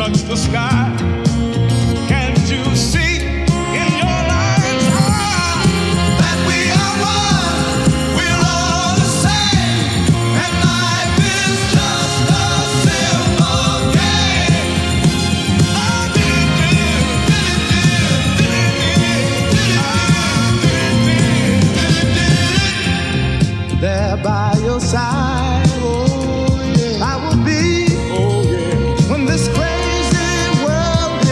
touch the sky. Can't you see in your mind's eye that we are one? We're all the same, and life is just a simple game. There by your side, oh yeah, I will be. Oh yeah. When this crazy world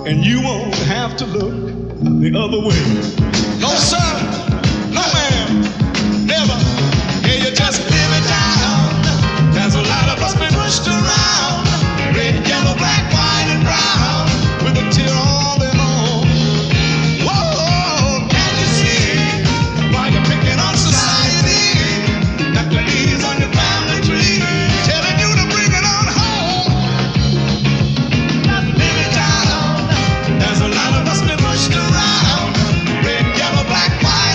and you won't have to look the other way. No, sir. No, ma'am. Never. Yeah, you just live it down. There's a lot of us been pushed around. Red, yellow, black, white, and brown. With a tear on them all. Whoa, can you see why you're picking on society? Got the leaves on your family tree, telling you to bring it on home. Just live it down. There's a lot of us been pushed around. Red, yellow, black, white.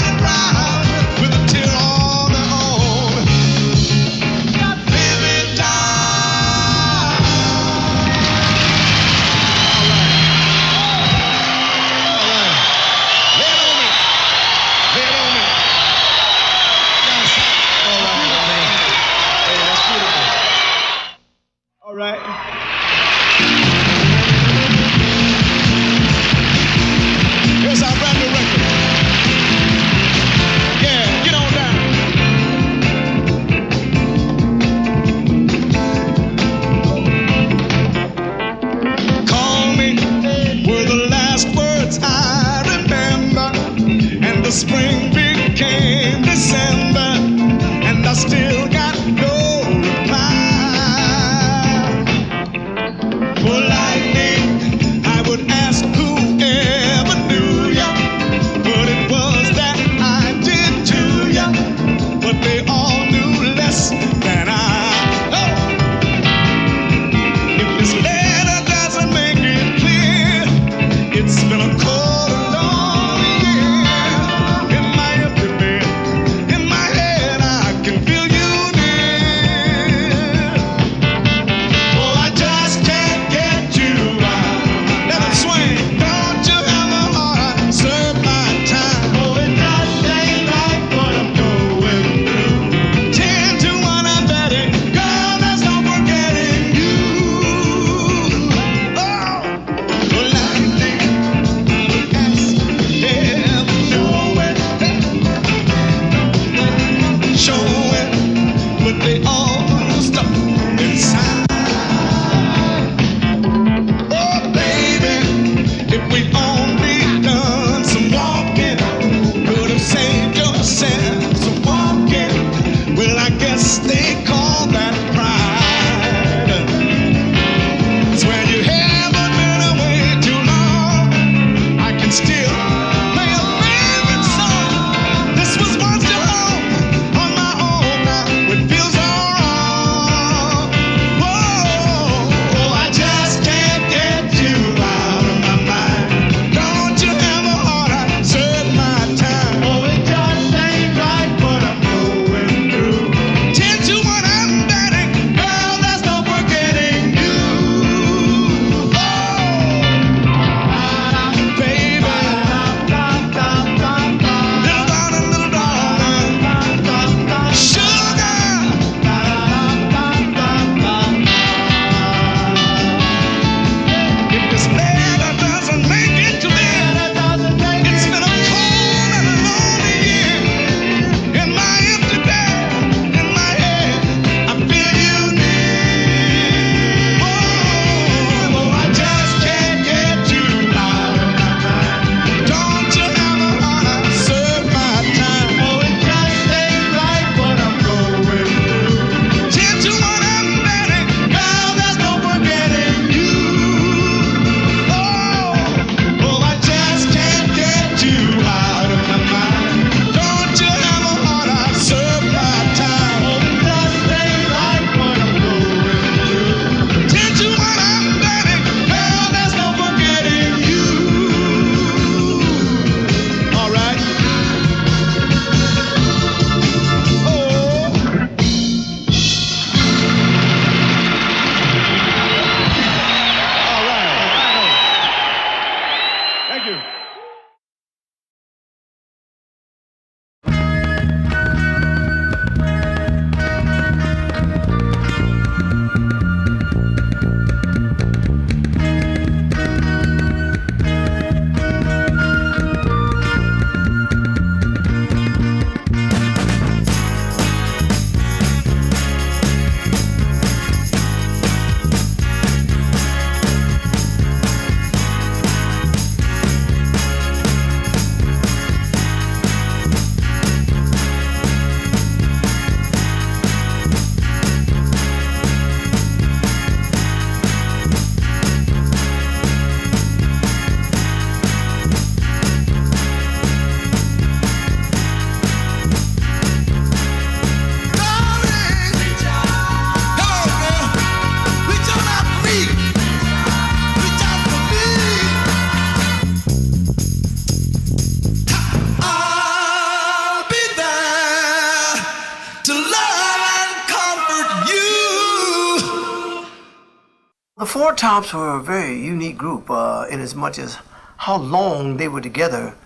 Four Tops were a very unique group in as much as how long they were together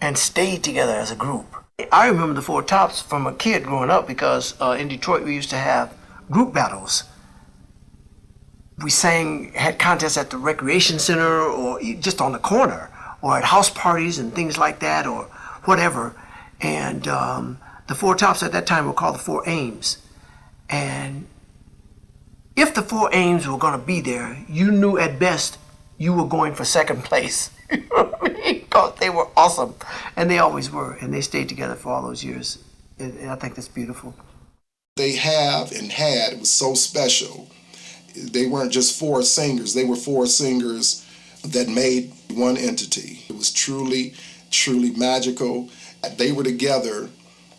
and stayed together as a group. I remember the Four Tops from a kid growing up because in Detroit we used to have group battles. We had contests at the recreation center or just on the corner or at house parties and things like that or whatever. And the Four Tops at that time were called the Four Aims. And if the Four Aims were going to be there, you knew at best you were going for second place. You know what I mean? Because they were awesome. And they always were. And they stayed together for all those years. And I think that's beautiful. They have and had, it was so special. They weren't just four singers. They were four singers that made one entity. It was truly, truly magical. They were together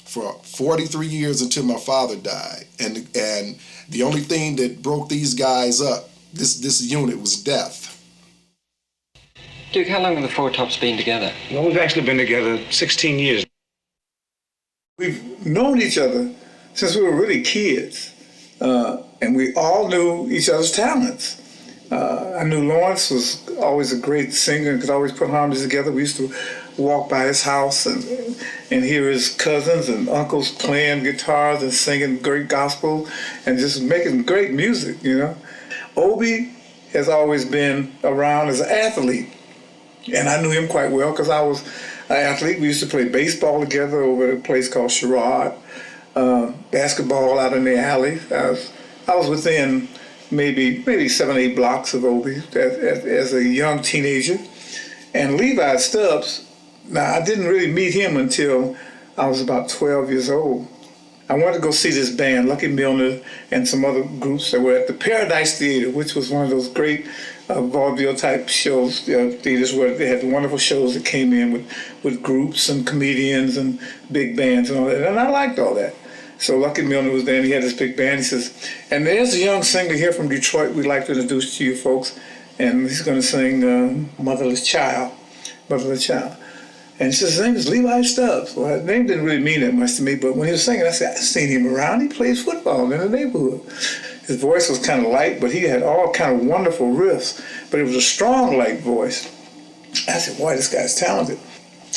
for 43 years until my father died. And the only thing that broke these guys up, this unit, was death. Duke, how long have the Four Tops been together? Well, we've actually been together 16 years. We've known each other since we were really kids, and we all knew each other's talents. I knew Lawrence was always a great singer and could always put harmonies together. We used to walk by his house and hear his cousins and uncles playing guitars and singing great gospel and just making great music, you know. Obi has always been around as an athlete, and I knew him quite well because I was an athlete. We used to play baseball together over at a place called Sherrod, basketball out in the alley. I was within maybe 7, 8 blocks of Obi as a young teenager. And Levi Stubbs, now I didn't really meet him until I was about 12 years old. I wanted to go see this band, Lucky Milner and some other groups that were at the Paradise Theater, which was one of those great vaudeville type shows, theaters where they had wonderful shows that came in with groups and comedians and big bands and all that. And I liked all that. So Lucky Milner was there and he had this big band. He says, and there's a young singer here from Detroit we'd like to introduce to you folks. And he's going to sing Motherless Child. And he says, his name is Levi Stubbs. Well, his name didn't really mean that much to me, but when he was singing, I said, I've seen him around. He plays football in the neighborhood. His voice was kind of light, but he had all kind of wonderful riffs. But it was a strong, light voice. I said, boy, this guy's talented.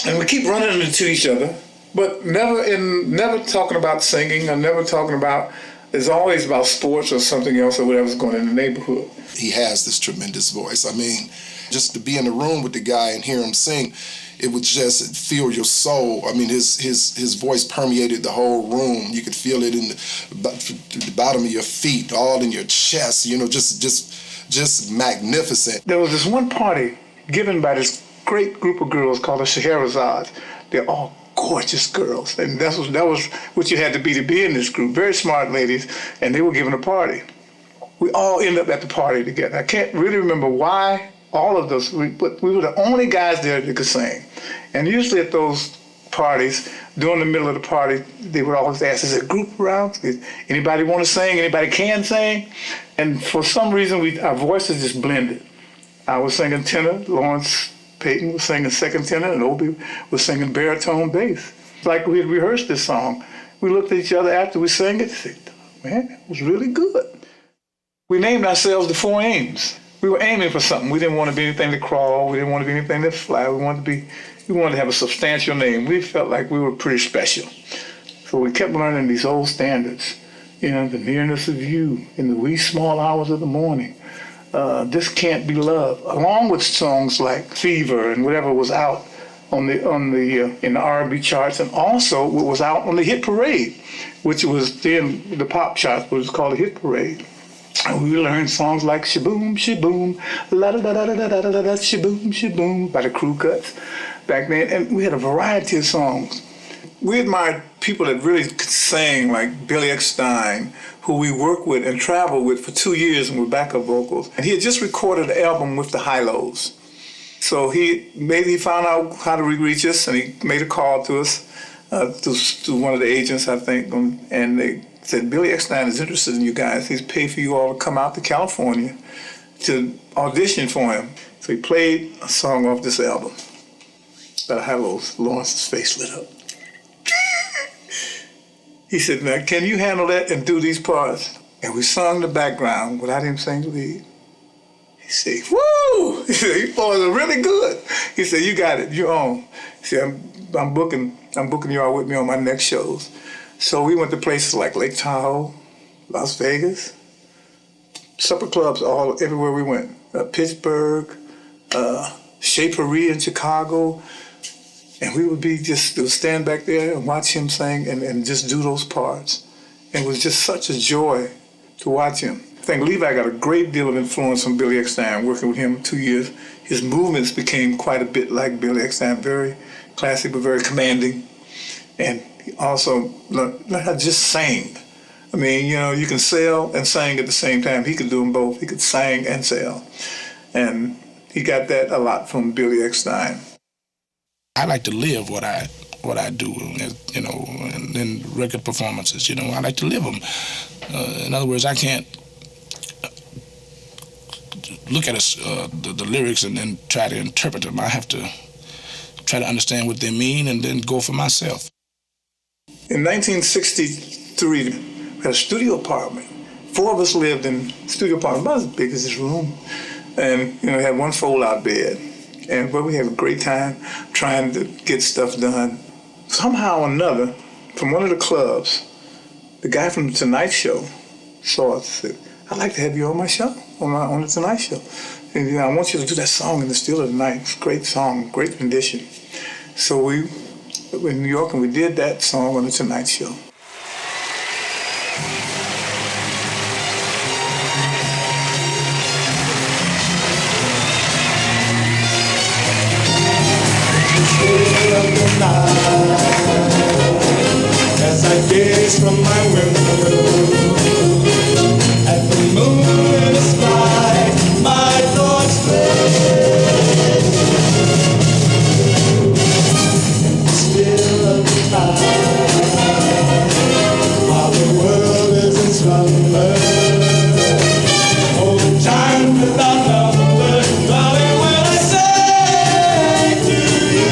And we keep running into each other, but never talking about singing or never talking about, it's always about sports or something else or whatever's going on in the neighborhood. He has this tremendous voice. I mean, just to be in the room with the guy and hear him sing, it would just fill your soul. I mean, his voice permeated the whole room. You could feel it in the bottom of your feet, all in your chest, you know, just magnificent. There was this one party given by this great group of girls called the Shaherazads. They're all gorgeous girls, and that was what you had to be in this group. Very smart ladies, and they were giving a party. We all ended up at the party together. I can't really remember why all of those, but we were the only guys there that could sing. And usually at those parties, during the middle of the party, they would always ask, is there a group around? Anybody want to sing? Anybody can sing? And for some reason, our voices just blended. I was singing tenor, Lawrence Payton was singing second tenor, and Obi was singing baritone bass. It's like we had rehearsed this song. We looked at each other after we sang it and said, man, it was really good. We named ourselves the Four Aims. We were aiming for something. We didn't want to be anything to crawl. We didn't want to be anything to fly. We wanted to have a substantial name. We felt like we were pretty special. So we kept learning these old standards. You know, the nearness of you in the wee small hours of the morning. This Can't Be Love, along with songs like Fever and whatever was out in the R&B charts, and also what was out on the hit parade, which was then the pop charts, but it was called the hit parade. And we learned songs like Shaboom, Shaboom, La Da Da Da Da Da Da Da Da, Shaboom, Shaboom by the Crew Cuts back then, and we had a variety of songs. We admired people that really could sing, like Billy Eckstine, who we worked with and traveled with for 2 years and were backup vocals. And he had just recorded an album with the Hi-Lo's. So he found out how to reach us, and he made a call to us, to one of the agents, I think, and they said, Billy Eckstine is interested in you guys. He's paid for you all to come out to California to audition for him. So he played a song off this album by the Hi-Lo's. Lawrence's face lit up. He said, now, can you handle that and do these parts? And we sung the background without him saying the lead. He said, woo! He said, you boys are really good. He said, you got it, you're on. He said, I'm booking y'all with me on my next shows. So we went to places like Lake Tahoe, Las Vegas, supper clubs everywhere we went. Pittsburgh, Chez Paris in Chicago. And we would stand back there and watch him sing and just do those parts. And it was just such a joy to watch him. I think Levi got a great deal of influence from Billy Eckstine. Working with him 2 years, his movements became quite a bit like Billy Eckstine, very classic but very commanding. And he also learned how to just sing. I mean, you can sell and sing at the same time. He could do them both. He could sing and sell. And he got that a lot from Billy Eckstine. I like to live what I do, in record performances. I like to live them. In other words, I can't look at the lyrics and then try to interpret them. I have to try to understand what they mean and then go for myself. In 1963, we had a studio apartment. 4 of us lived in a studio apartment, about as big as this room. And, we had one fold-out bed. But we had a great time trying to get stuff done. Somehow or another, from one of the clubs, the guy from The Tonight Show saw us and said, I'd like to have you on my show, on The Tonight Show. And I want you to do that song in the Still of the Night. It's a great song, great rendition. So we were in New York and we did that song on The Tonight Show. As I gaze from my window at the moon in the sky, my thoughts fade. Still of the night, while the world is in slumber. Oh, the time without number, darling, when I say to you.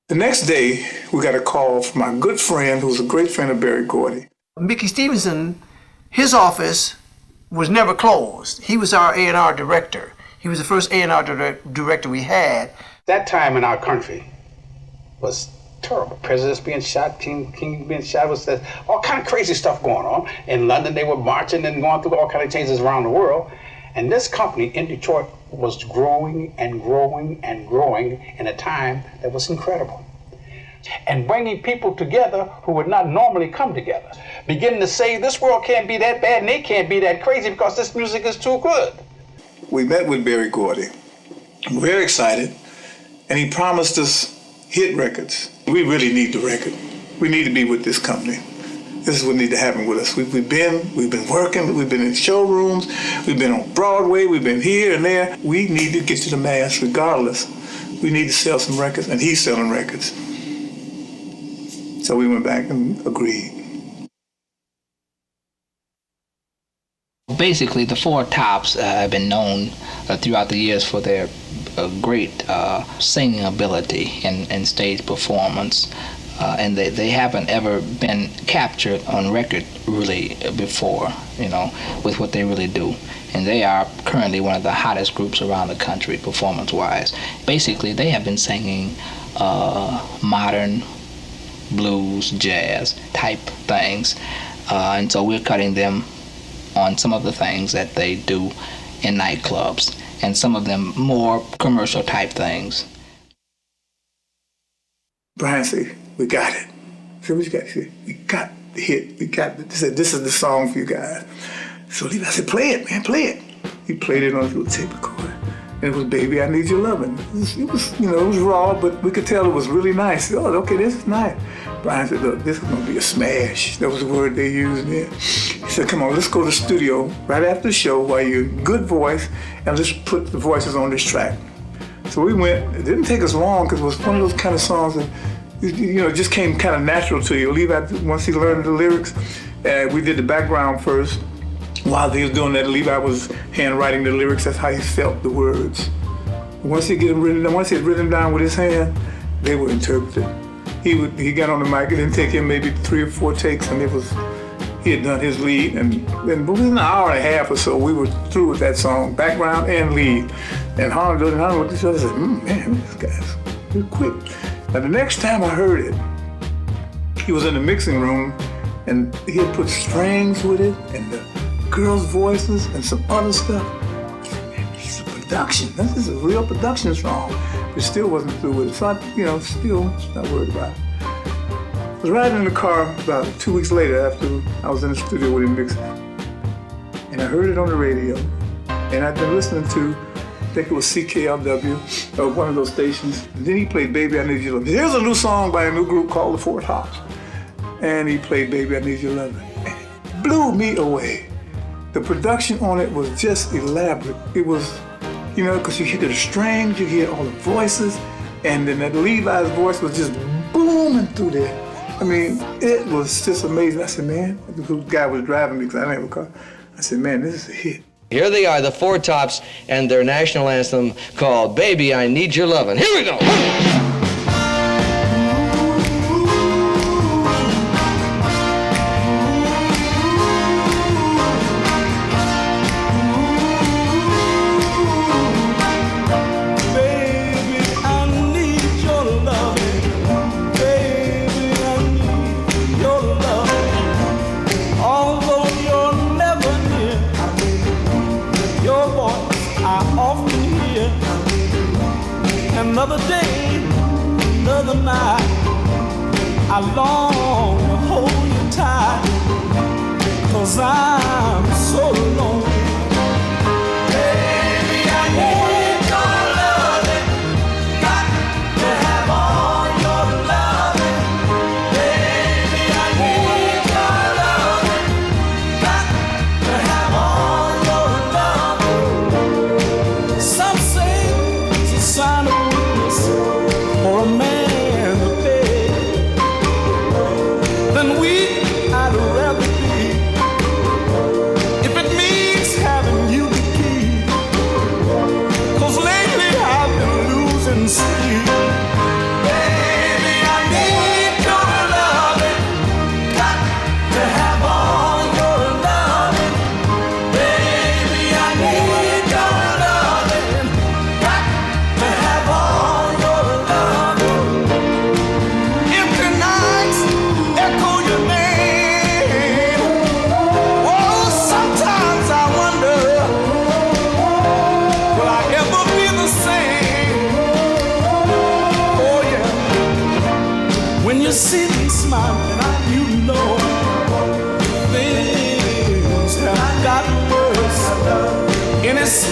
The next day, we got a call from my good friend, who was a great friend of Berry Gordy. Mickey Stevenson, his office was never closed. He was our A&R director. He was the first A&R director we had. That time in our country was terrible. Presidents being shot, king being shot, was all kind of crazy stuff going on. In London, they were marching and going through all kind of changes around the world. And this company in Detroit was growing and growing and growing in a time that was incredible. And bringing people together who would not normally come together. Beginning to say, this world can't be that bad and they can't be that crazy because this music is too good. We met with Berry Gordy. We were very excited. And he promised us hit records. We really need the record. We need to be with this company. This is what needs to happen with us. We've been working, we've been in showrooms, we've been on Broadway, we've been here and there. We need to get to the mass regardless. We need to sell some records, and he's selling records. So we went back and agreed. Basically, the Four Tops have been known throughout the years for their great singing ability and stage performance. And they haven't ever been captured on record really before, with what they really do. And they are currently one of the hottest groups around the country performance-wise. Basically, they have been singing modern blues, jazz type things. And so we're cutting them on some of the things that they do in nightclubs and some of them more commercial type things. Brian said, we got it. I said, what you got? He said, we got the hit. We got it. He said, this is the song for you guys. So Levi said, play it, man, play it. He played it on his little tape recorder. And it was Baby, I Need Your Lovin'. It was raw, but we could tell it was really nice. Oh, okay, this is nice. Brian said, look, this is gonna be a smash. That was the word they used there. He said, come on, let's go to the studio right after the show while you're good voice, and let's put the voices on this track. So we went. It didn't take us long because it was one of those kind of songs that, it just came kind of natural to you. Levi, once he learned the lyrics, we did the background first. While he was doing that, Levi was handwriting the lyrics. That's how he felt the words. Once he had written down with his hand, they were interpreted. He got on the mic. It didn't take him maybe 3 or 4 takes, and he had done his lead. And within an hour and a half or so, we were through with that song, background and lead. And Harlan looked at each other and said, man, these guys, they're quick. Now, the next time I heard it, he was in the mixing room, and he had put strings with it, and the girls' voices, and some other stuff. I said, man, this is a production. This is a real production song. But still wasn't through with it. So still not worried about it. I was riding in the car about 2 weeks later after I was in the studio with him mixing. And I heard it on the radio. And I'd been listening to, I think it was CKLW, or one of those stations. And then he played Baby, I Need Your Love. Here's a new song by a new group called the Four Tops. And he played Baby, I Need Your Love. And it blew me away. The production on it was just elaborate. It was, because you hear the strings, you hear all the voices, and then that Levi's voice was just booming through there. I mean, it was just amazing. I said, man, the guy was driving me because I didn't have a car. I said, man, this is a hit. Here they are, the Four Tops, and their national anthem called Baby, I Need Your Lovin'. Here we go. Another day, another night, I long to hold you tight, 'cause I'm so lonely. Baby, I need your loving, got to have all your loving. Baby, I need your loving, got to have all your loving. Some say it's a sign of for a man to pay, then weak I'd rather be. If it means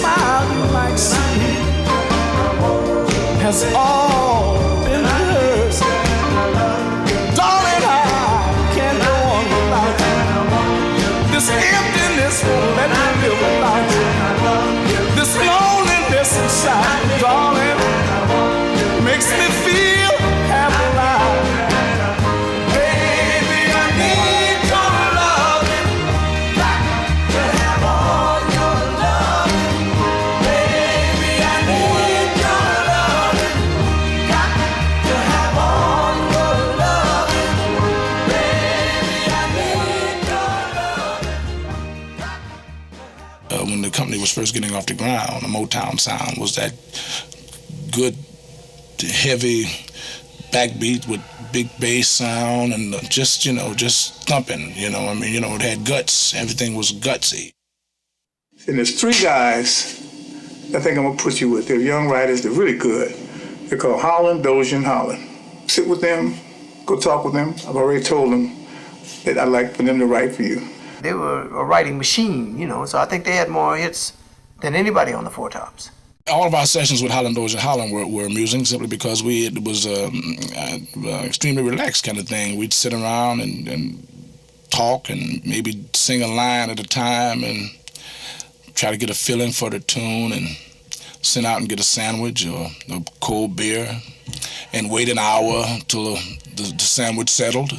smile you might see has all been hers. Darling, I can't go on without you. This emptiness won't let me live without you. This loneliness inside, darling, makes me feel half alive. Baby, I need your loving, got to have all your loving. Baby, I need your loving, got to have all your loving. Baby, I need your loving. When the company was first getting off the ground, the Motown sound was that good, heavy backbeat with big bass sound and just thumping, it had guts. Everything was gutsy. And there's three guys I think I'm gonna put you with. They're young writers, they're really good. They're called Holland, Dozier, and Holland. Sit with them, go talk with them. I've already told them that I'd like for them to write for you. They were a writing machine, so I think they had more hits than anybody on the Four Tops. All of our sessions with Holland, Dozier, and Holland were amusing simply because it was extremely relaxed kind of thing. We'd sit around and talk and maybe sing a line at a time and try to get a feeling for the tune and send out and get a sandwich or a cold beer and wait an hour till the sandwich settled.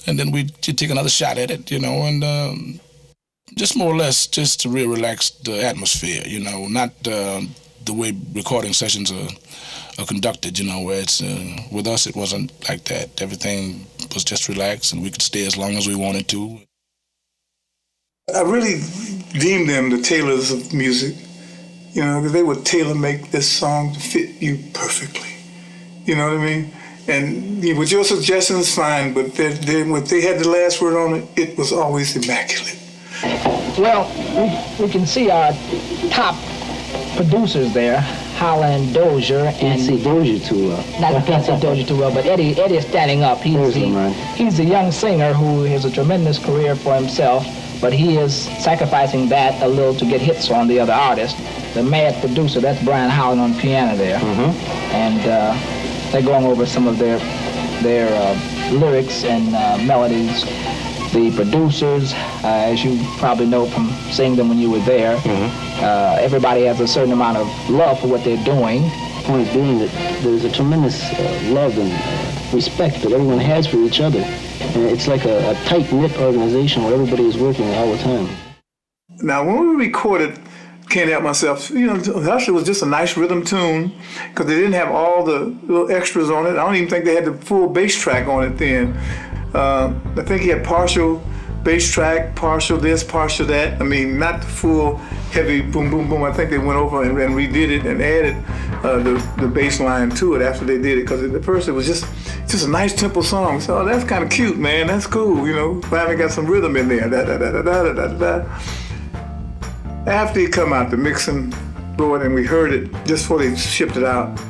And then we'd take another shot at it, and just more or less just to really relax the atmosphere, not the way recording sessions are conducted, where it's, with us it wasn't like that. Everything was just relaxed and we could stay as long as we wanted to. I really deemed them the tailors of music, because they would tailor-make this song to fit you perfectly. You know what I mean? And with your suggestions, fine, but when they had the last word on it, it was always immaculate. Well, we can see our top producers there, Holland, Dozier, and... Can't see Dozier too well. Not can't see Dozier too well, but Eddie is standing up. He's a young singer who has a tremendous career for himself, but he is sacrificing that a little to get hits on the other artists. The mad producer, that's Brian Holland on piano there. Mm-hmm. And they're going over some of their lyrics and melodies. The producers, as you probably know from seeing them when you were there, everybody has a certain amount of love for what they're doing. The point being that there's a tremendous love and respect that everyone has for each other. And it's like a tight-knit organization where everybody is working all the time. Now, when we recorded Can't Help Myself, actually it was just a nice rhythm tune because they didn't have all the little extras on it. I don't even think they had the full bass track on it then. I think he had partial bass track, partial this, partial that. I mean, not the full heavy boom, boom, boom. I think they went over and redid it and added the bass line to it after they did it because at first it was just a nice tempo song. So that's kind of cute, man. That's cool, Finally got some rhythm in there. Da, da, da, da, da, da, da, da. After he come out the mixing board and we heard it just before they shipped it out,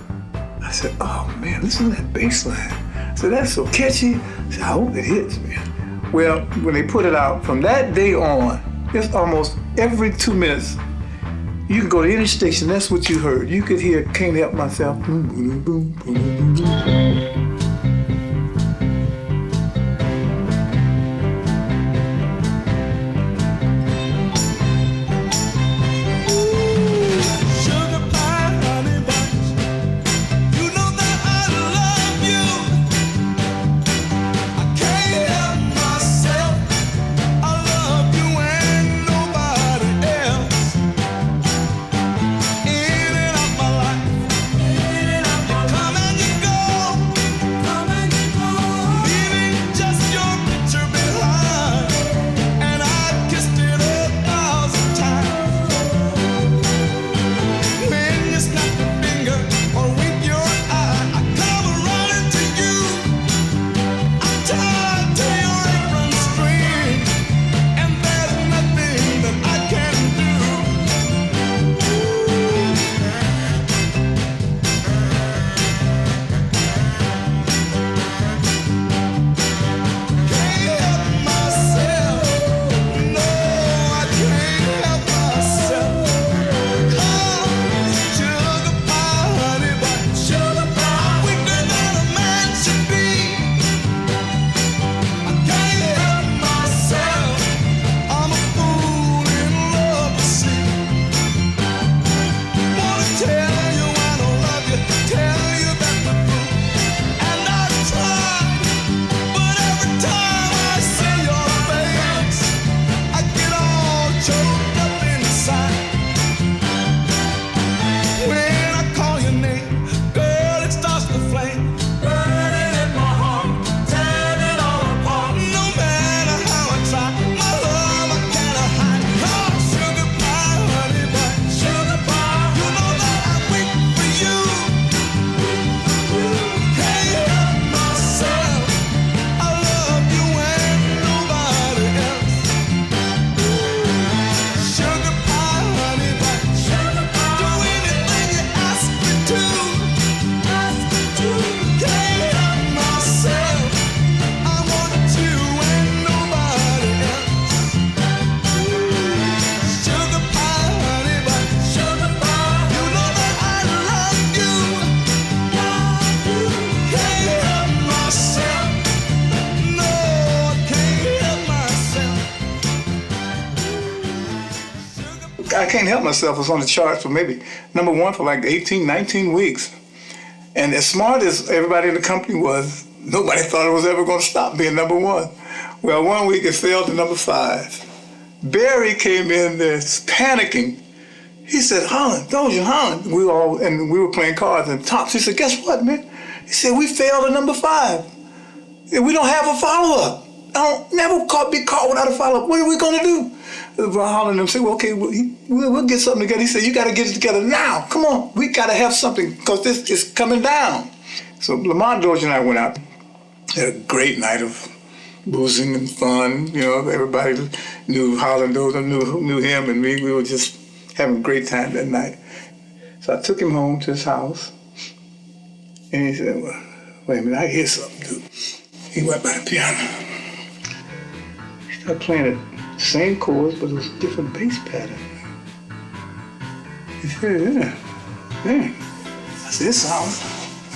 I said, oh man, listen to that bass line. I said, that's so catchy. I said, I hope it hits, man. Well, when they put it out, from that day on, just almost every 2 minutes, you can go to any station, that's what you heard. You could hear Can't Help Myself. Boom, boom, boom, boom, boom, boom. In and out my life, you come and you go. Can't Help Myself was on the charts for maybe #1 for like 18, 19 weeks. And as smart as everybody in the company was, nobody thought it was ever going to stop being #1. Well, one week it fell to #5. Barry came in there panicking. He said, Holland, Holland. We were playing cards and tops. He said, guess what, man? He said, we failed to #5. And we don't have a follow-up. I don't never be caught without a follow-up. What are we going to do? Holland and them said, well, okay, we'll get something together. He said, you got to get it together now. Come on. We got to have something because this is coming down. So Lamont Dozier and I went out. Had a great night of boozing and fun. You know, everybody knew Holland Dozier, knew him and me. We were just having a great time that night. So I took him home to his house. And he said, well, wait a minute, I hear something, dude. He went by the piano. He started playing it. Same chords, but it was a different bass pattern. He said, yeah. I said, it sounds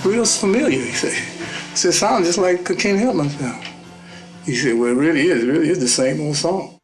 real familiar, he said. I said, it sounds just like I Can't Help Myself. He said, well, it really is the same old song.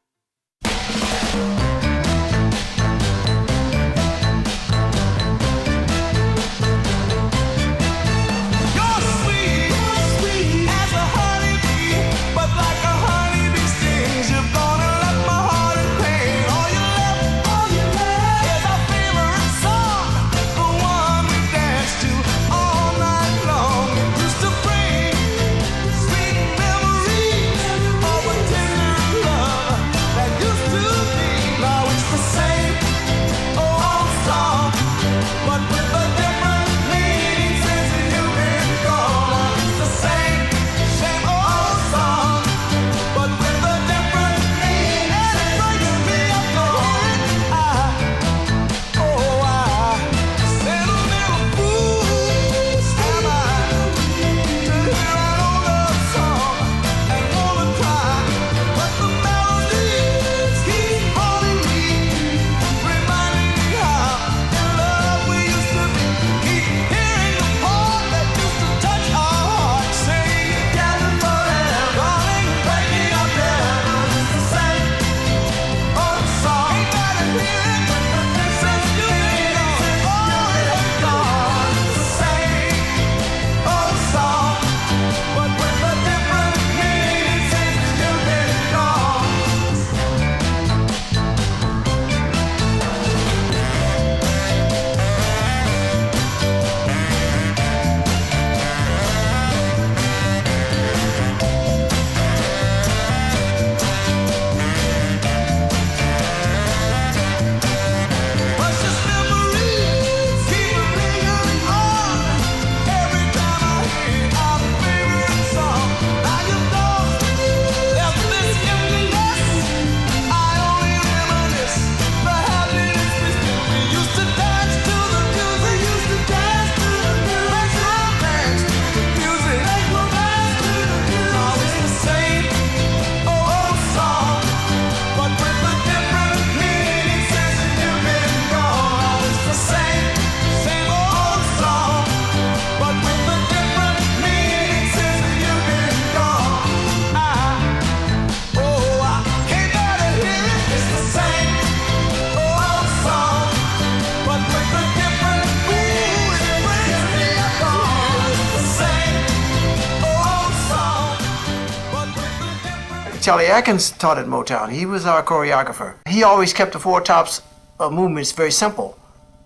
Charlie Atkins taught at Motown. He was our choreographer. He always kept the Four Tops movements very simple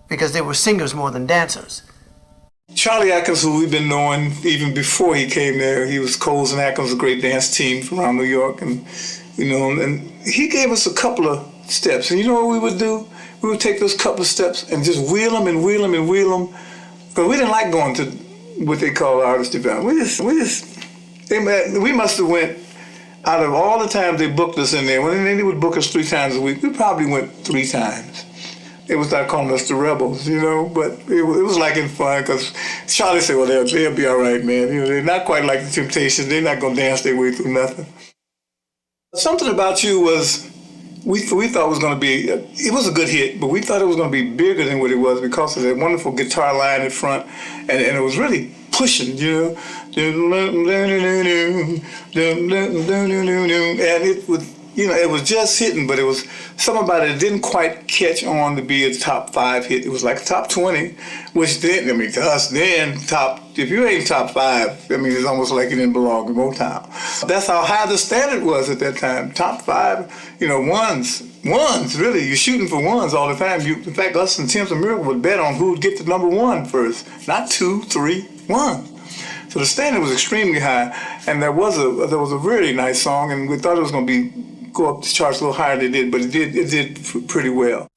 because they were singers more than dancers. Charlie Atkins, who we've been knowing even before he came there, he was Coles and Atkins, a great dance team from around New York, and you know, and he gave us a couple of steps. And you know what we would do? We would take those couple of steps and just wheel them and wheel them and wheel them, because we didn't like going to what they call artist development. We must have went. Out of all the times they booked us in there, when they would book us 3 times a week, we probably went 3 times. They would start calling us the Rebels, you know, but it was like in fun, because Charlie said, well, they'll be all right, man. You know, they're not quite like the Temptations. They're not going to dance their way through nothing. Something About You was, we thought it was going to be, it was a good hit, but we thought it was going to be bigger than what it was because of that wonderful guitar line in front, and it was really pushing, you know. And it would it was just hitting, but it was something about it didn't quite catch on to be a top 5 hit. It was like a top 20, which then, to us then, if you ain't top 5, it's almost like it didn't belong in Motown. That's how high the standard was at that time. Top 5, ones, really. You're shooting for ones all the time. In fact, us and Tim's and Miracle would bet on who would get to number 1 first, not 2, 3, 1. So the standard was extremely high, and there was a really nice song, and we thought it was going to go up the charts a little higher than it did, but it did pretty well.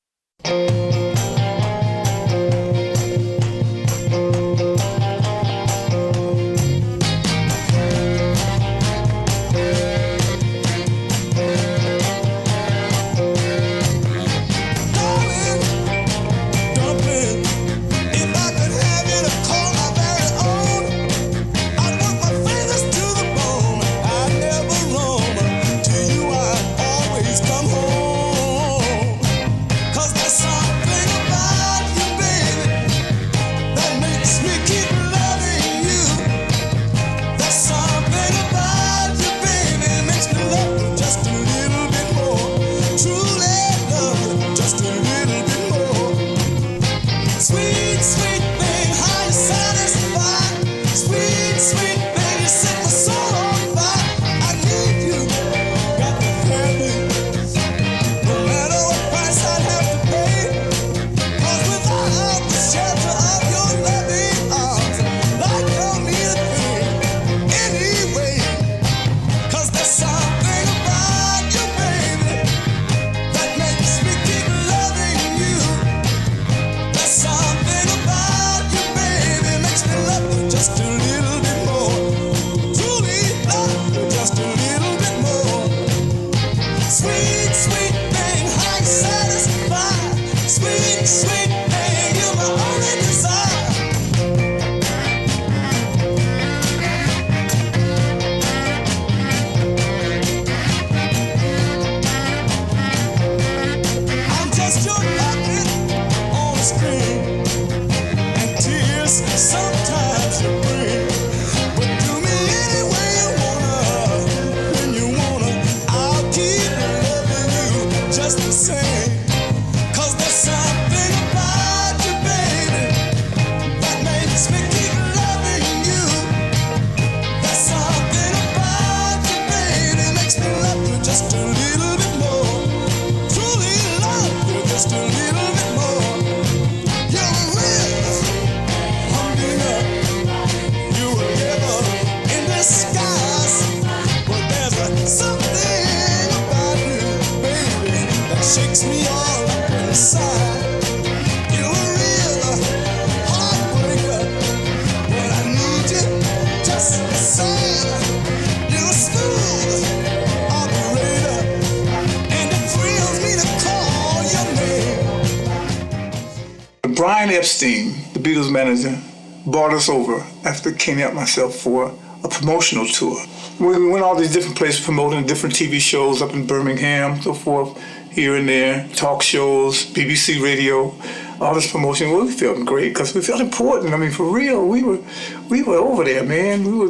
Brian Epstein, the Beatles manager, brought us over after Kenny and myself for a promotional tour. We went all these different places promoting different TV shows up in Birmingham, so forth, here and there, talk shows, BBC radio, all this promotion. Well, we felt great because we felt important. For real, we were over there, man. We were,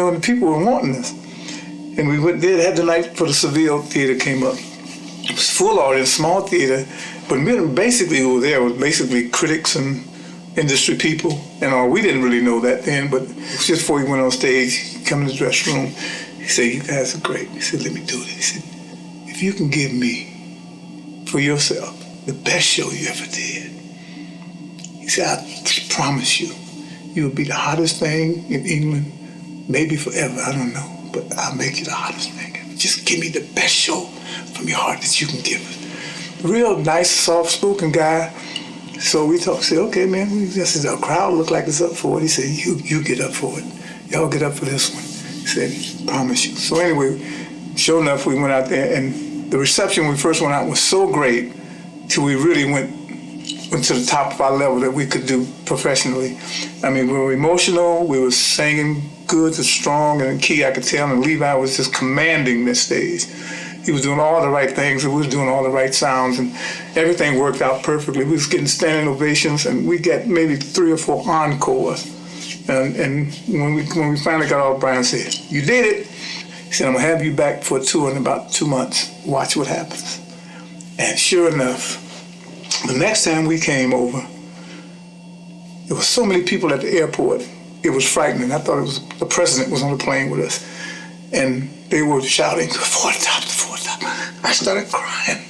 and the people were wanting us. And we went there, had the night for the Seville Theater came up. It was full audience, small theater, but basically who were there was basically critics and industry people and all. We didn't really know that then, but just before he went on stage, he came in the dressing room, he said, "You guys are great." He said, "Let me do it." He said, "If you can give me, for yourself, the best show you ever did," he said, "I promise you, you will be the hottest thing in England, maybe forever, I don't know, but I'll make you the hottest thing. Just give me the best show from your heart that you can give us." Real nice, soft-spoken guy. So we said, "Okay, man, the crowd looked like it's up for it." He said, you get up for it. Y'all get up for this one." He said, "Promise you." So anyway, sure enough, we went out there, and the reception when we first went out was so great till we really went to the top of our level that we could do professionally. We were emotional, we were singing good and strong and in key, I could tell, and Levi was just commanding the stage. He was doing all the right things, and we was doing all the right sounds, and everything worked out perfectly. We was getting standing ovations, and we got maybe 3 or 4 encores. And when we finally got off, Brian said, "You did it." He said, I'm going to have you back for a tour in about 2 months. Watch what happens. And sure enough, the next time we came over, there were so many people at the airport. It was frightening. I thought it was the president was on the plane with us. And they were shouting, the four top. I started crying.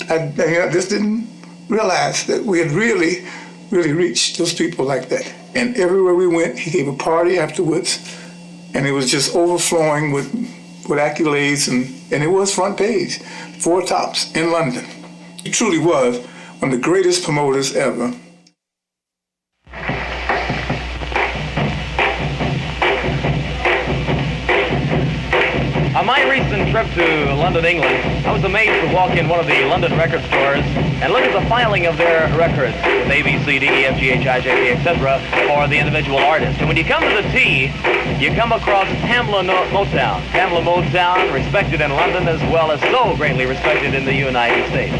I just didn't realize that we had really reached those people like that. And everywhere we went, he gave a party afterwards, and it was just overflowing with accolades, and it was front page, Four Tops in London. He truly was one of the greatest promoters ever. On my recent trip to London, England, I was amazed to walk in one of the London record stores and look at the filing of their records with A, B, C, D, E, F, G, H, I, J, K, etc. for the individual artist. And when you come to the T, you come across Tamla Motown. Tamla Motown, respected in London as well as so greatly respected in the United States.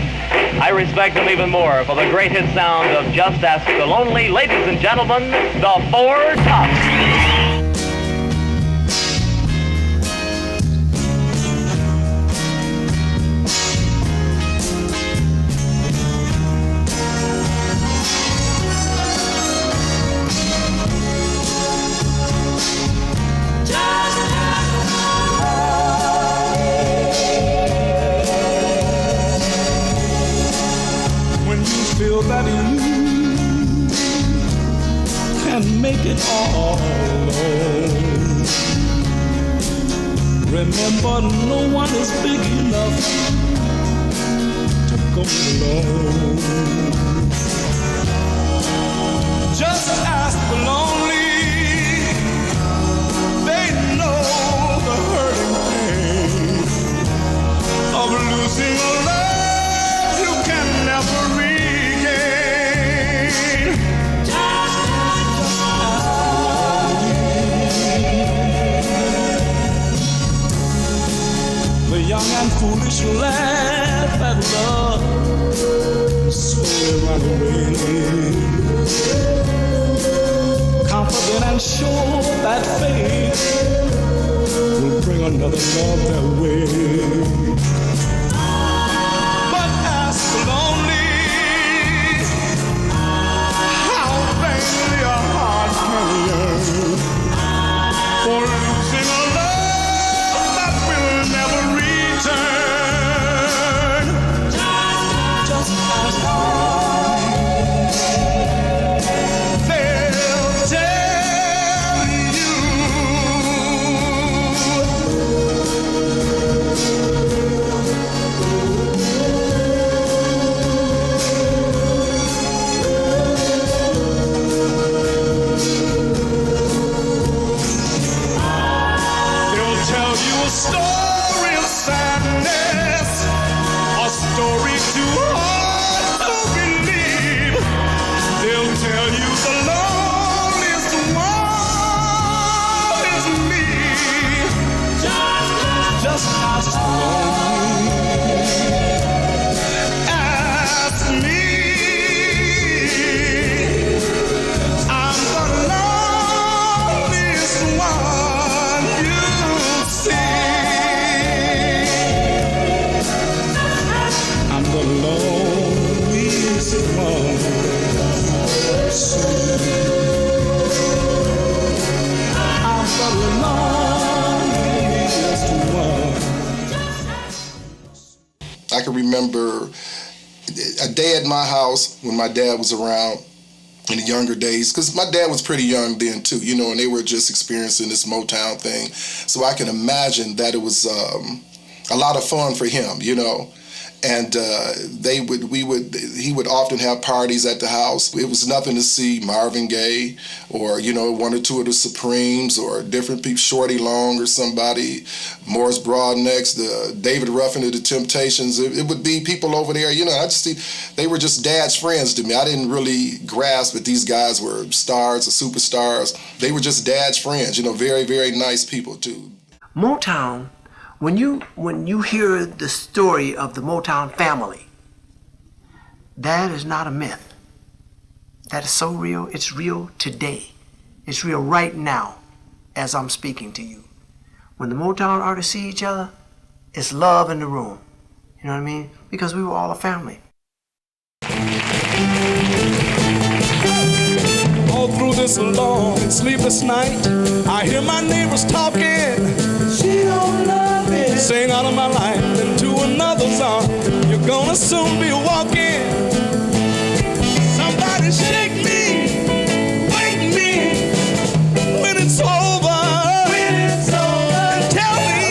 I respect them even more for the great hit sound of Just Ask the Lonely. Ladies and gentlemen, the Four Tops. Feel that you can make it all alone. Remember, no one is big enough to go alone. Just ask the lonely, they know the hurting pain of losing a love you can never reach. The young and foolish laugh at love, slowly run away. Confident and sure that fate will bring another love their way. But ask the lonely how vainly a heart can yearn for losing a love that will never return. Just ask they'll tell you. They'll tell you a story of sadness, a story too hard to believe. They'll tell you the loneliest one is me. Just ask lonely. Ask me. I'm the loneliest one you see. I'm the loneliest one you see. I'm the loneliest one. I can remember a day at my house when my dad was around in the younger days, because my dad was pretty young then too, you know, and they were just experiencing this Motown thing. So I can imagine that it was a lot of fun for him, you know. And he would often have parties at the house. It was nothing to see Marvin Gaye or, you know, one or two of the Supremes or different people, Shorty Long or somebody, Morris Broadnecks, the David Ruffin of the Temptations. It would be people over there, you know, they were just dad's friends to me. I didn't really grasp that these guys were stars or superstars. They were just dad's friends, you know, very, very nice people too. Motown, when you hear the story of the Motown family, that is not a myth. That is so real. It's real today. It's real right now as I'm speaking to you. when the Motown artists see each other, it's love in the room. You know what I mean? Because we were all a family. All through this long and sleepless night, I hear my neighbors talking. She don't love me. Sing out of my life into another's arm. You're gonna soon be walking. Somebody shake me, wake me when it's over. When it's over, and tell me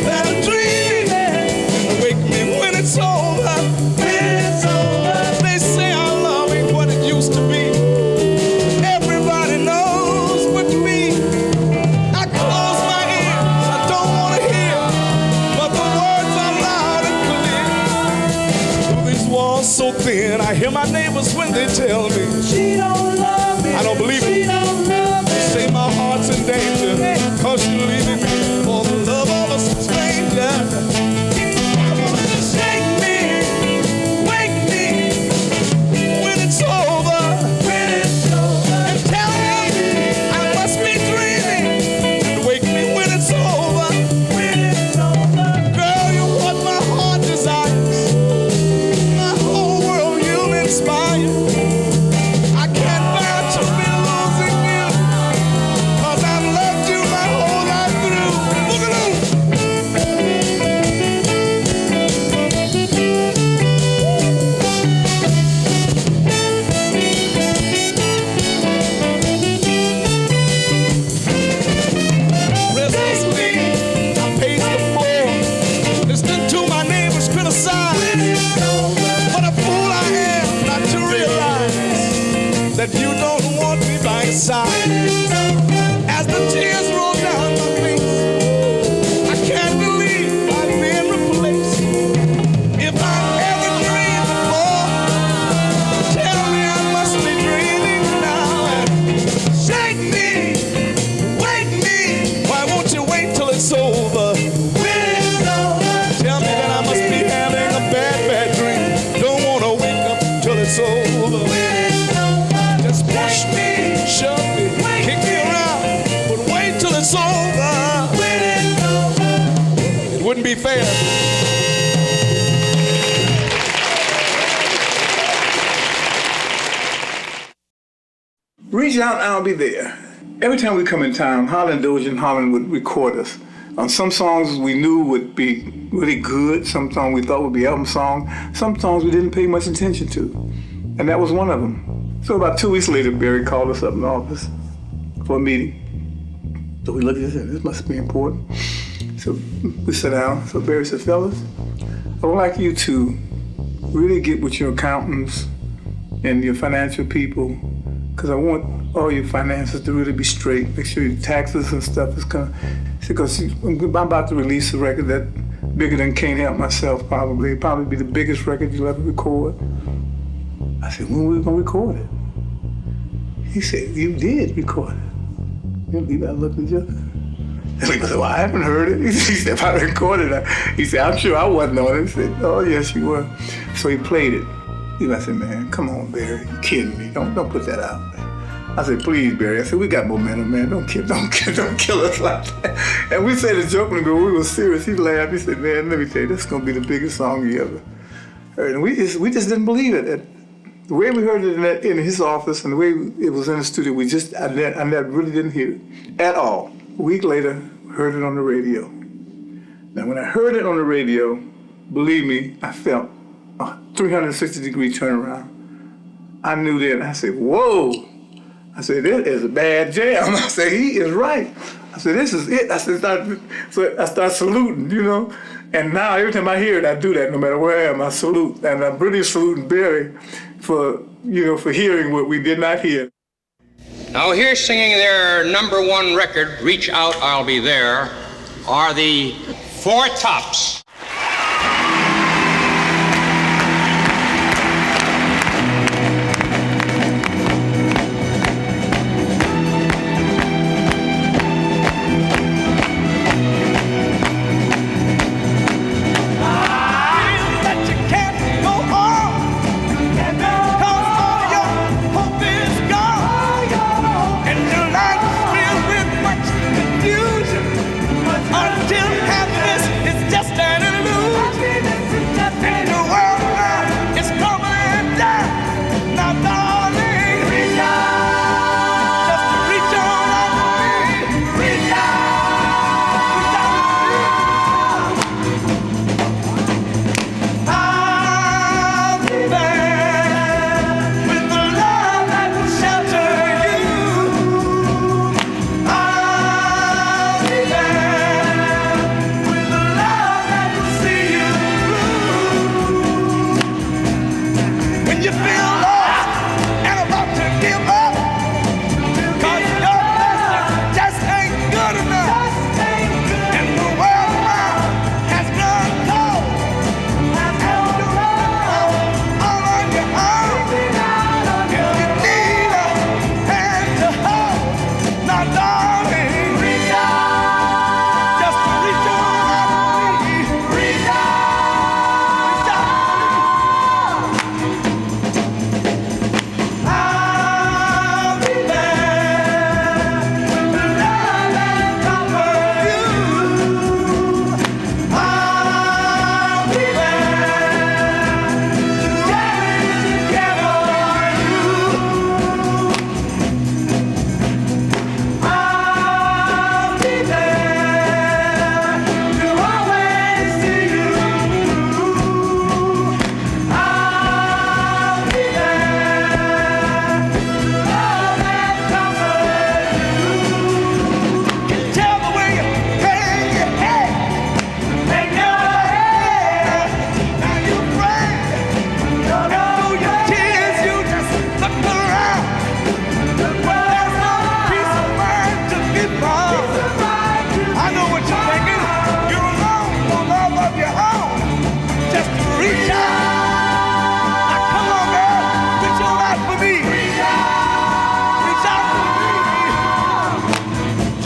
that I'm dreaming. Wake me when it's over. When it's over, they say our love ain't what it used to be. Everybody knows what to be. I close my ears, I don't want to hear, but the words are loud and clear. Through these walls so thin, I hear my neighbors when they tell me she don't love me. I don't believe it. She don't love me. They say my heart's in danger, cause you're leaving me for the love of a stranger. Come on, shake me, wake me when it's over. When it's over, and tell me I must be dreaming. And wake me when it's over. When it's over, girl, you're what my heart desires. My whole world you inspire. I can't bear to be losing you, cause I've loved you my whole life through. Boogaloo. Restlessly, I pace the floor, listening to my neighbors criticize. What a fool I am not to realize that you don't want me by your side. As the tears roll down my face, I can't believe I've been replaced. If I've ever dreamed before, tell me I must be dreaming now. And shake me, wake me. Why won't you wait till it's over? When it's over, tell me that I must be having a bad dream. Don't wanna wake up till it's over. When it's over, just push me, shove me, kick me around, but wait till it's over. When it's over, it wouldn't be fair. Reach out, I'll be there. Every time we come in town, Holland Dozier and Holland would record us. On some songs we knew would be really good, some songs we thought would be album songs, some songs we didn't pay much attention to. And that was one of them. So about 2 weeks later, Barry called us up in the office for a meeting. So we looked at this and this must be important. So we sat down. So Barry said, fellas, I would like you to really get with your accountants and your financial people, because I want all your finances to really be straight. Make sure your taxes and stuff is coming. Because I'm about to release a record that bigger than Can't Help Myself, probably. It'll probably be the biggest record you'll ever record. I said, when are we gonna record it? He said, you did record it. You know, I looked at each other. And we said, well, I haven't heard it. He said, if I recorded it, he said, I'm sure I wasn't on it. He said, oh, yes, you were. So he played it. I said, man, come on, Barry, you kidding me? Don't put that out. I said, please, Barry. I said, we got momentum, man. Don't kill us like that. And we said it jokingly, but we were serious. He laughed. He said, man, let me tell you, this is gonna be the biggest song you ever heard. And we just didn't believe it. The way we heard it in his office and the way it was in the studio, I really didn't hear it at all. A week later, heard it on the radio. Now, when I heard it on the radio, believe me, I felt a 360-degree turnaround. I knew then. I said, whoa. I said, this is a bad jam. I said, he is right. I said, this is it. I said, so I start saluting, you know. And now every time I hear it, I do that no matter where I am. I salute. And I'm really saluting Barry for hearing what we did not hear. Now here singing their #1 record, Reach Out, I'll Be There, are the Four Tops. And your life filled with much confusion.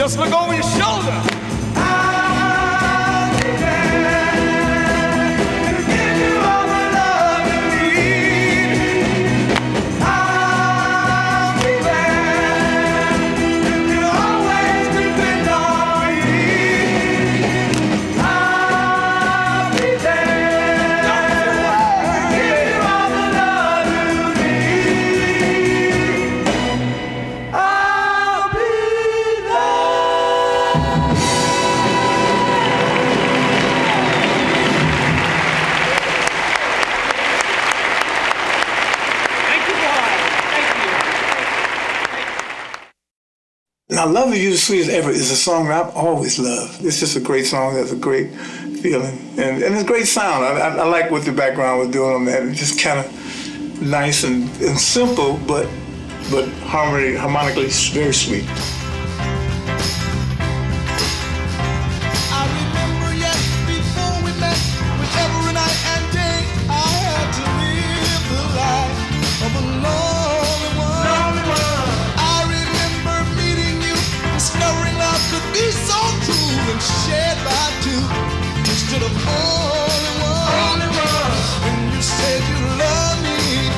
Just look over your shoulder. I'll be there to give you all the love you need. I'll be there. You can always depend on me. I'll be there to give you all the love you need. I'll be Now, Love You the Sweet as Ever is a song that I've always loved. It's just a great song. That's a great feeling. And it's a great sound. I like what the background was doing on that. It's just kind of nice and simple, but harmonically very sweet. I remember yet before we met, with every night and day I had to live the life of a lonely one. I remember meeting you, discovering love could be so true and shared by two instead of only one. When you said you loved me,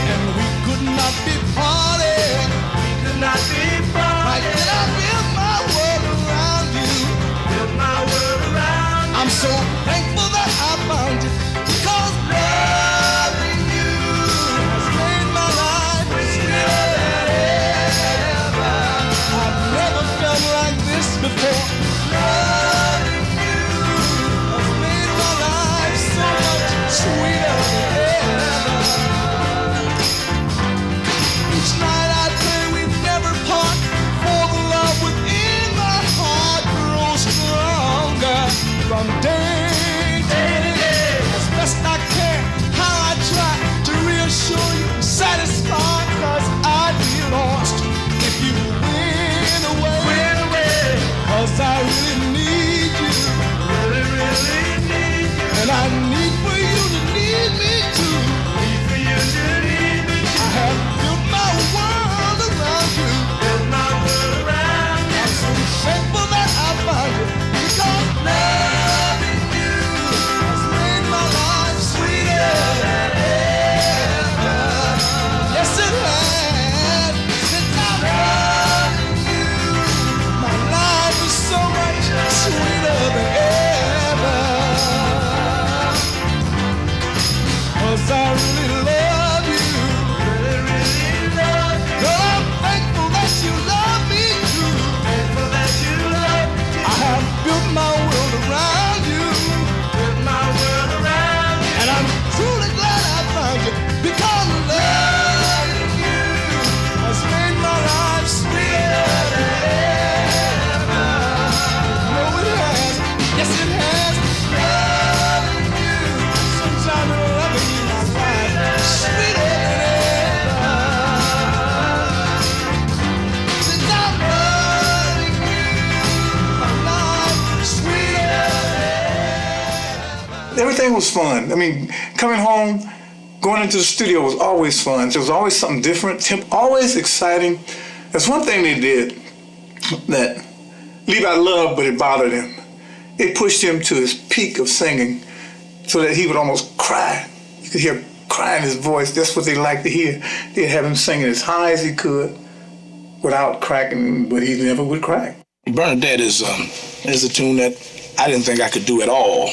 and we could not be parted. Right then I built my world around you. I'm so thankful that I found you, because loving you has made my life sweeter than ever. I've never felt like this before. Loving you has made my life so much sweeter than ever. Each night I pray we never part, for the love within my heart grows stronger from day to day. As best I can, how I try to reassure you, satisfied, 'cause I'd be lost if you went away. 'Cause I really need you, and I need for you to need me too. I have built my world around you. I'm so thankful that I found you, because loving you has made my life sweeter than ever. Yes, it has. Since I'm loving you, my life is so much sweeter than ever. 'Cause I really love you. Girl, I'm thankful that you love me too. I have built my world around you. And I'm truly glad I found you, because loving you has made my life sweeter than ever. No, it has. Yes, it has. Loving you, sometimes loving you, my life sweeter than ever. Since I'm loving you, my life sweeter than Everything was fun. I mean, coming home, going into the studio was always fun. There was always something different, always exciting. There's one thing they did that Levi loved, but it bothered him. It pushed him to his peak of singing, so that he would almost cry. You could hear cry in his voice. That's what they liked to hear. They'd have him singing as high as he could without cracking, but he never would crack. Bernadette is a tune that I didn't think I could do at all,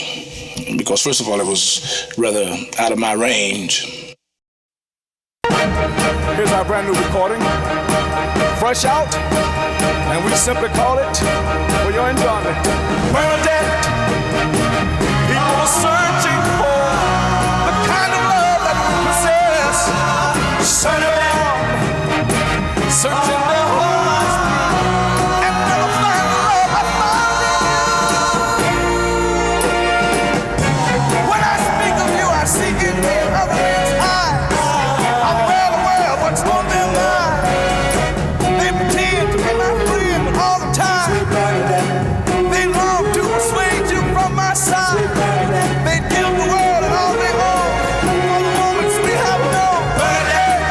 because first of all, it was rather out of my range. Here's our brand new recording, Fresh Out, and we simply call it For Your Enjoyment. Bernadette, people are searching for the kind of love that we possess. Searching their whole lives and never find the love I found in you. When I speak of you, I seek it in other men's eyes. I'm well aware of what's on their mind. They pretend to be my friend all the time. They long to persuade you from my side. They give the world and all they own for the moments we have known. Bernadette,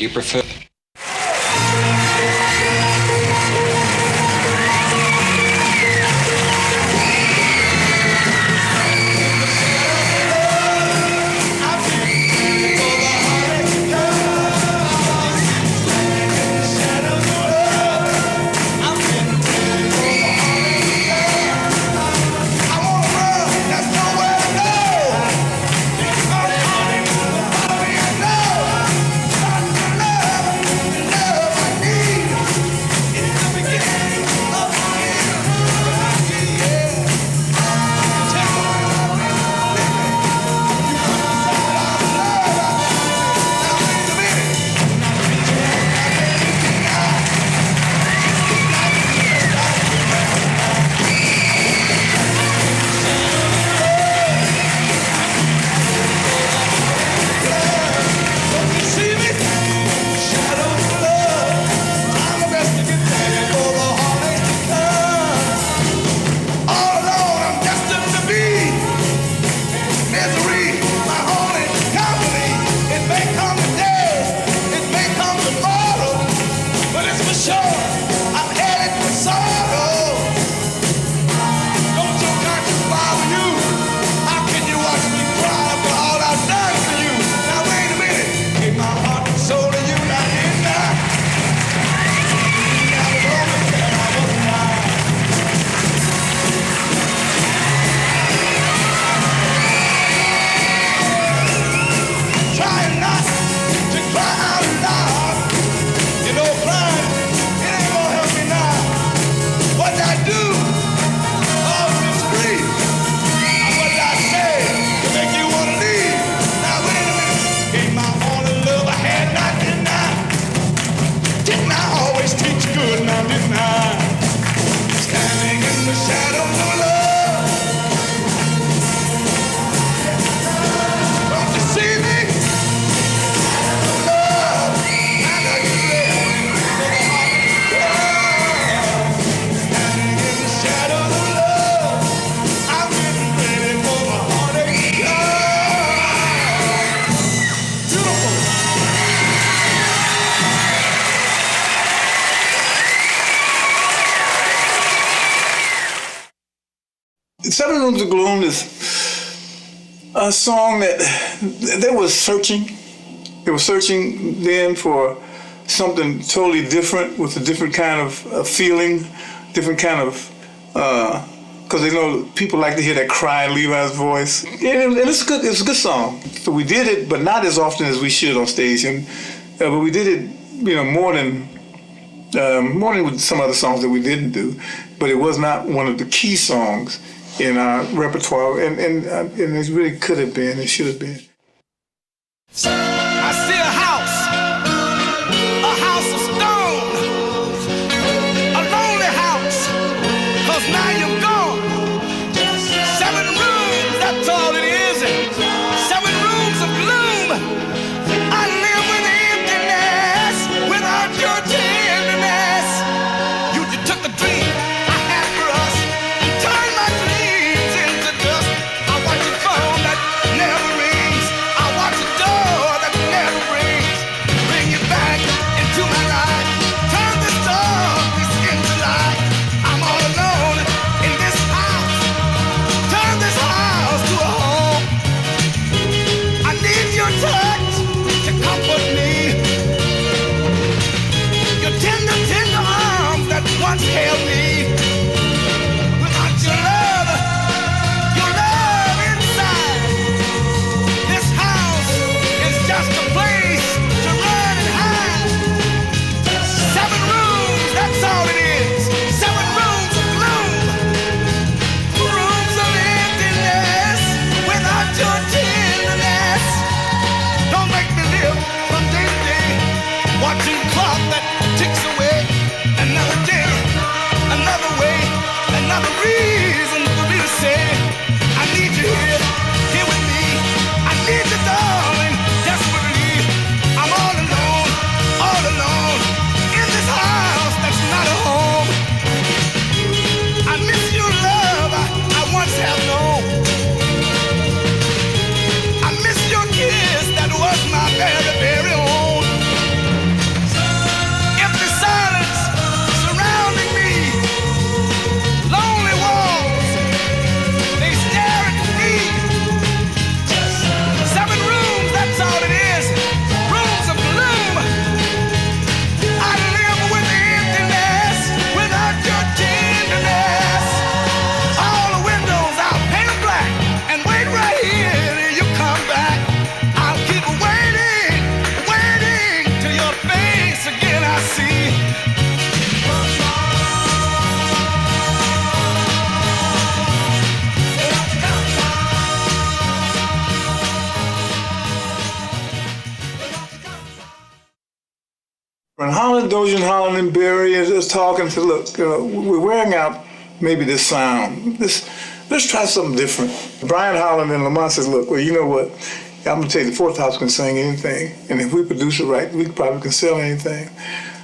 you prefer? Seven Rooms of Gloom is a song that they were searching. They were searching then for something totally different with a different kind of feeling, different kind of, because they know people like to hear that crying Levi's voice. And it's good. It's a good song. So we did it, but not as often as we should on stage. But we did it, more than with some other songs that we didn't do. But it was not one of the key songs in our repertoire, and it really could have been, it should have been. I see a house of stone, a lonely house, 'cause now you're gone. 7 rooms, that's all it is. 7 rooms of gloom. I live with emptiness without your tenderness. You took the dream I had for us and turned my dreams into dust. I watch a phone that never rings. I watch a door that never rings. Bring you back into my life. Turn this darkness into light. I'm all alone in this house. Turn this house to a home. I need your touch to comfort me. Your tender, tender arms that once held me. Without your love inside. This house is just a place to run and hide. 7 rooms, that's all it is. 7 rooms of gloom. Rooms of emptiness without your tenderness. Don't make me live from day to day, watching clock that ticks away. Another day, another way, another reason for me to say, I need you here with me. I need you, darling, desperately. I'm all alone, in this house that's not a home. I miss your love I once have known. I miss your kiss that was my very, very own. Holland, Dozier, and Holland and Berry is just talking to, look, we're wearing out maybe this sound. Let's try something different. Brian Holland and Lamont says, look, well, you know what? I'm going to tell you, the Four Tops can sing anything. And if we produce it right, we probably can sell anything.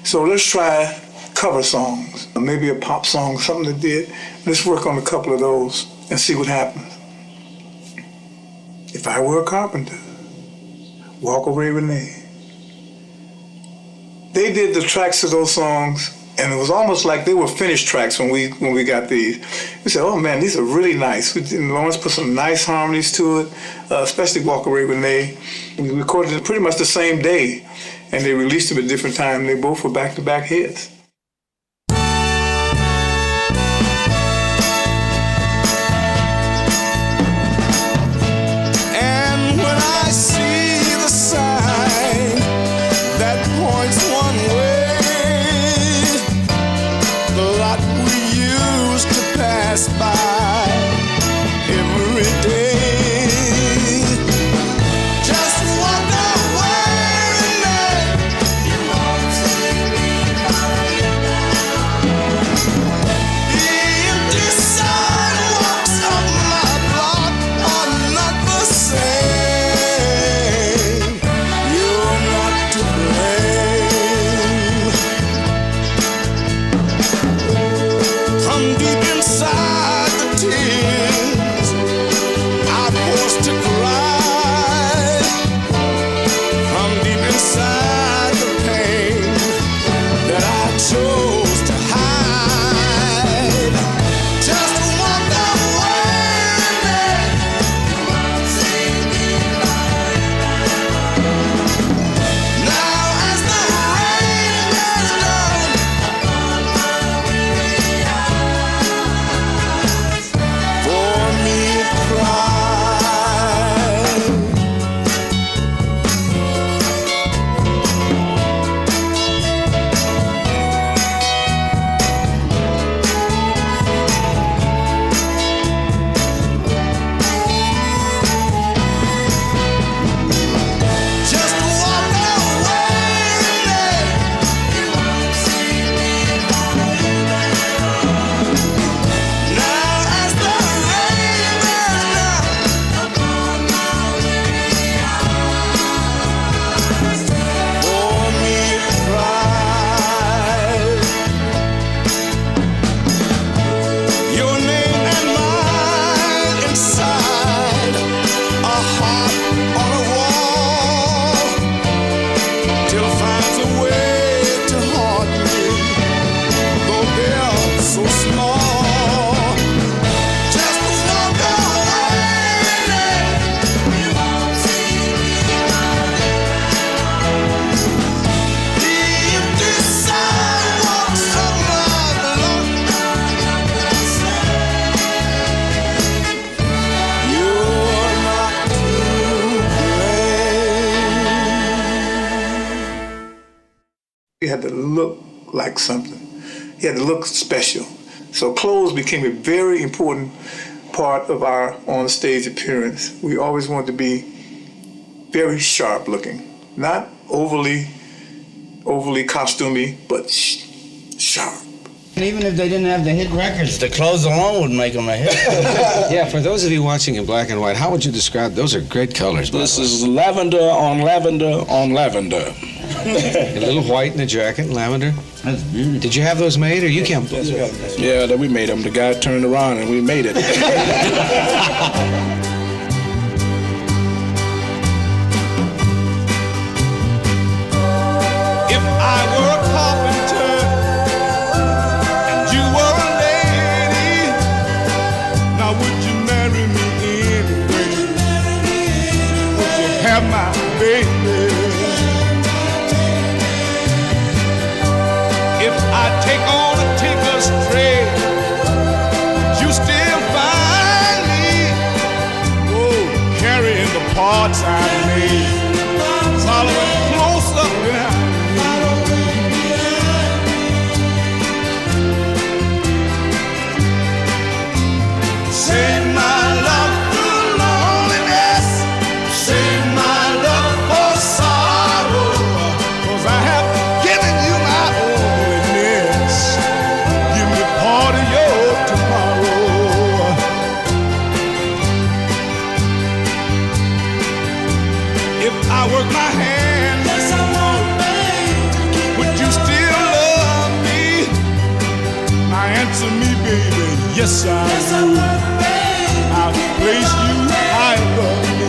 So let's try cover songs, maybe a pop song, something that did. Let's work on a couple of those and see what happens. If I Were a Carpenter, Walk Away Renee. They did the tracks to those songs, and it was almost like they were finished tracks when we got these. We said, oh man, these are really nice. Lawrence put some nice harmonies to it, especially Walk Away Renee. We recorded it pretty much the same day, and they released them at different times. They both were back-to-back hits. And when I see the sign that points one way, the lot we used to pass by every day, just walk away, Renee. You won't see me follow you down. The empty sidewalks of my block are not the same. You're not to blame. From deep inside the tears I forced to cry, from deep inside the pain that I chose to hide, just walk away, Renee. You won't see me follow you down. Now as the rain bears down upon my weary eyes, for me it cries. Just walk away, Renee. You won't see me follow you down. Now as the rain bears down upon my weary eyes, for me it cries. Your name and mine inside a heart on a wall, till it finds a way to haunt me, though they're so small. Just walk away, Renee. You won't see me follow you down. The empty sidewalks of my block are not the same. You're not to blame. He had to look like something. He had to look special. So clothes became a very important part of our on-stage appearance. We always wanted to be very sharp looking, not overly costumey, but sharp. And even if they didn't have the hit records, the clothes alone would make them a hit. Yeah, for those of you watching in black and white, how would you describe, those are great colors, by the This way. is lavender on lavender on lavender. A little white in the jacket, lavender. That's beautiful. Did you have those made, or you came? Yeah, that we made them. The guy turned around and we made it. If I were a carpenter and you were a lady, now would you marry me anyway? Would you have my baby? If I take on a tinker's trade, would you still find me? Oh, carrying the parts I made, following close up behind me. Save my love through loneliness, save my love for sorrow, 'cause I have given you my Yes, I would. I'll place you high above me.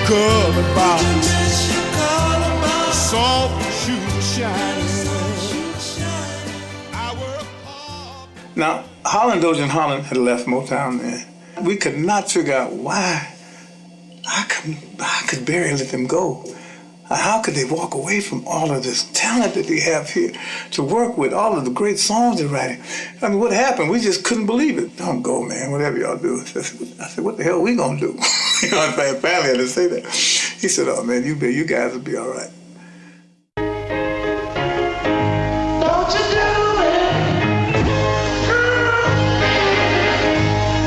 Colored box, soft shoe shining. Now, Holland, Dozier and Holland had left Motown then. We could not figure out why. How could Barry let them go? How could they walk away from all of this talent that they have here to work with, all of the great songs they're writing? I mean, what happened? We just couldn't believe it. Don't go, man, whatever y'all do. I said, what the hell are we gonna do? You know, my family had to say that. He said, oh man, you guys will be all right. Don't you do it.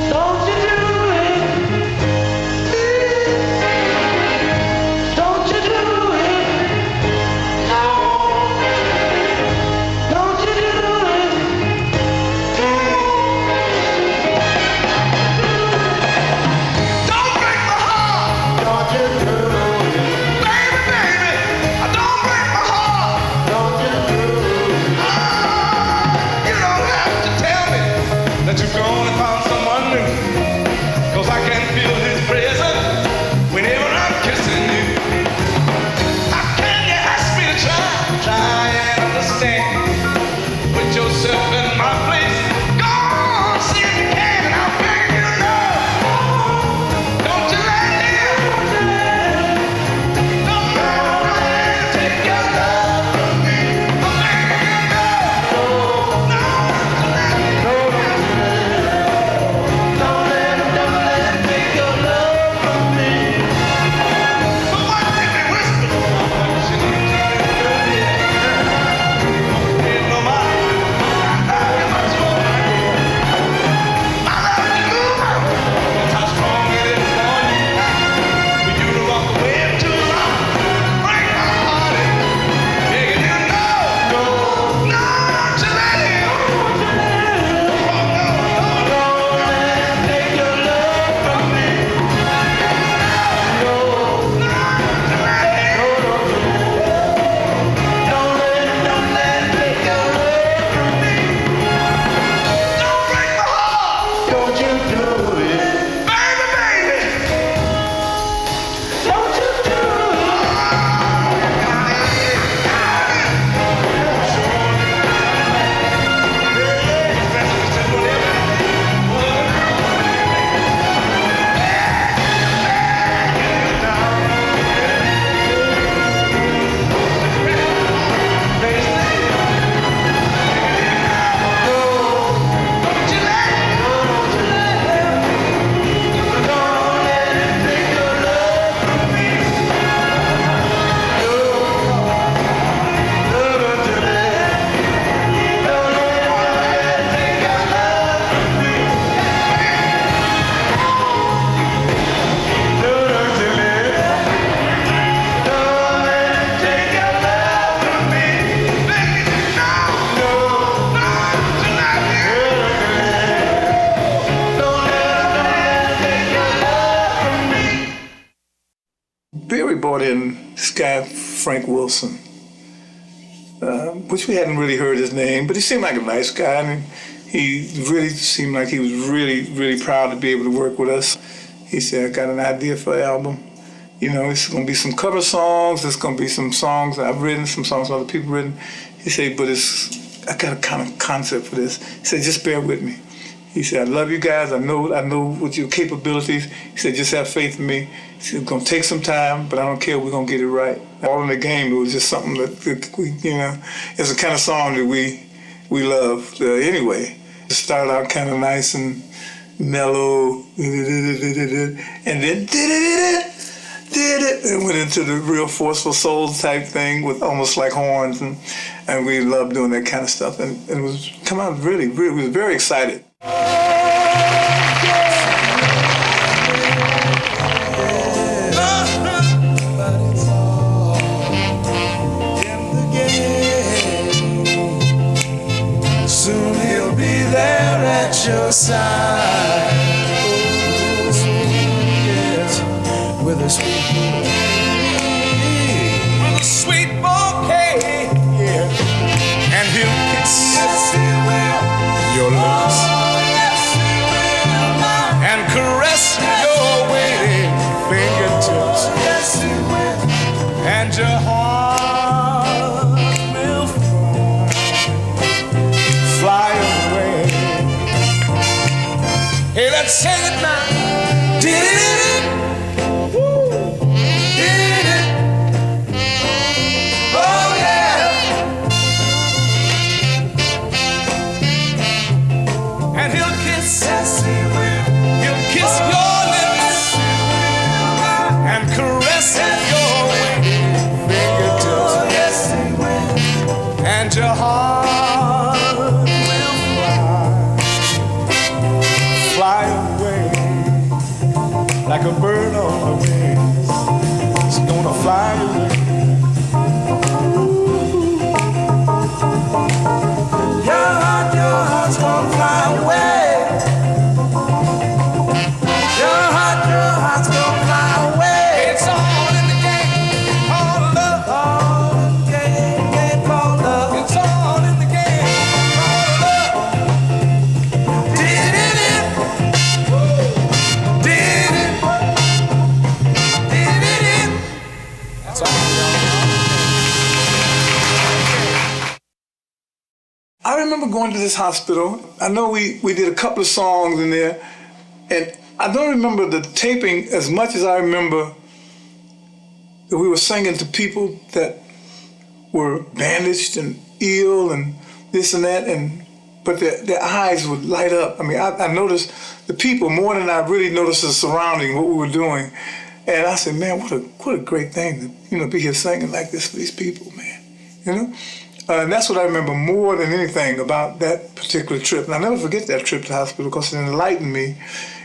Don't you do it. Don't you do it. No. Don't you do it. Don't break my heart. Don't you do it. Baby, baby, don't break my heart. Don't you do it. You don't have to tell me that you've gone and found someone new. 'Cause I can feel his presence whenever I'm kissing you. How can you ask me to try and understand? Put yourself in my place. Go on, see if you can, and I'll beg you to know. Don't you let him. Don't let him take your love from me. I'm begging you to know. No, don't let him. Don't let him take your love from me. So why did they whisper? She needs to get no mind. I love you much more. I love you too. That's how strong it is for you. For you to walk away too long. Break my heart and begging you to know. No, don't you let him. Don't let him take your love from me. No, don't let him. Don't let him take your love from me. Don't break my heart. Don't you do it. Baby, baby. Don't you do Barry brought in this guy, Frank Wilson, which we hadn't really heard his name, but he seemed like a nice guy. I mean, he really seemed like he was really, really proud to be able to work with us. He said, I got an idea for an album. You know, it's going to be some cover songs, there's going to be some songs I've written, some songs other people written. He said, but I got a kind of concept for this. He said, just bear with me. He said, I love you guys, I know what your capabilities. He said, just have faith in me. He said, it's going to take some time, but I don't care, we're going to get it right. All in the Game, it was just something that we, you know, it's the kind of song that we love. Anyway, it started out kind of nice and mellow, and then and went into the real forceful soul type thing with almost like horns, and we loved doing that kind of stuff, and it was come out really, we were very excited. your side. Oh, yes, with a sweet bouquet, yeah. And he'll kiss your lips and caress your waiting fingertips, and your heart will fly away. Hey, let's sing it now. Did it? Did it? Oh yeah. And he'll kiss your lips and caress your fingertips, and your heart will fly away like a bird on the wings. It's gonna fly away. Your heart's gonna fly away. Your heart's gonna fly away. It's all in the game called love. Game called love. It's all in the game called love. Did it? Did it? Did it? That's all. I remember going to this hospital. I know we did a couple of songs in there, and I don't remember the taping as much as I remember that we were singing to people that were bandaged and ill and this and that, but their eyes would light up. I mean, I noticed the people more than I really noticed the surrounding, what we were doing. And I said, man, what a great thing to be here singing like this for these people, man. And that's what I remember more than anything about that particular trip. And I'll never forget that trip to the hospital because it enlightened me.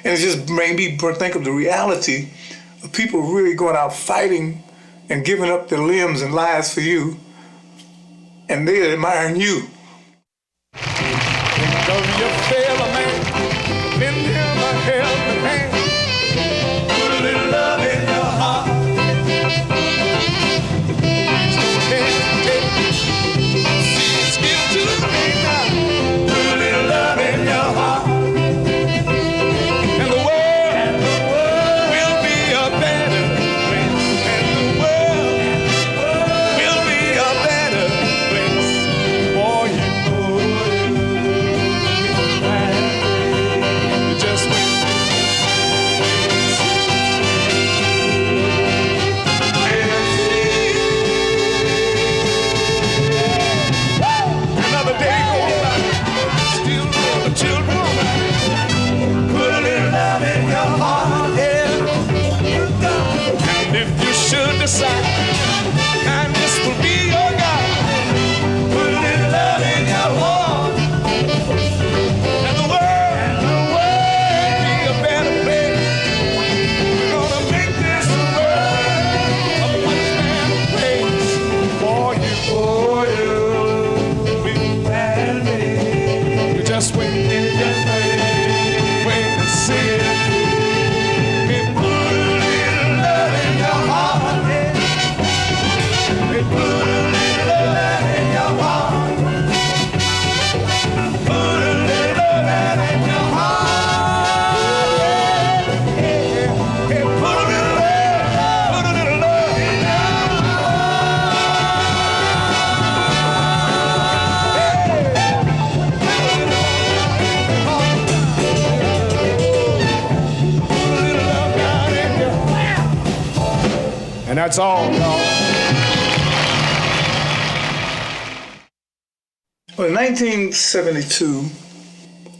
And it just made me think of the reality of people really going out fighting and giving up their limbs and lives for you. And they're admiring you. Think of your fellow man, lend him a helping hand. Put a little love in your heart. Don't hesitate. See it's given to me now. Put a little love in your heart. And the world will be a better place. And the world will be a better place for you. Just wait. Another day goes by, still for the children. Put a little love in your heart, yeah. And if you should decide, kindness will be your guide. Put a little love in your heart, and the world will be a better place. We're gonna make this world a much better place for you. We and me. You just wait and see it. We put a little love in your heart, yeah. We put a little love in your heart. Put a little love in your heart, yeah. Put a little love in your heart. And that's all, y'all. Well, in 1972,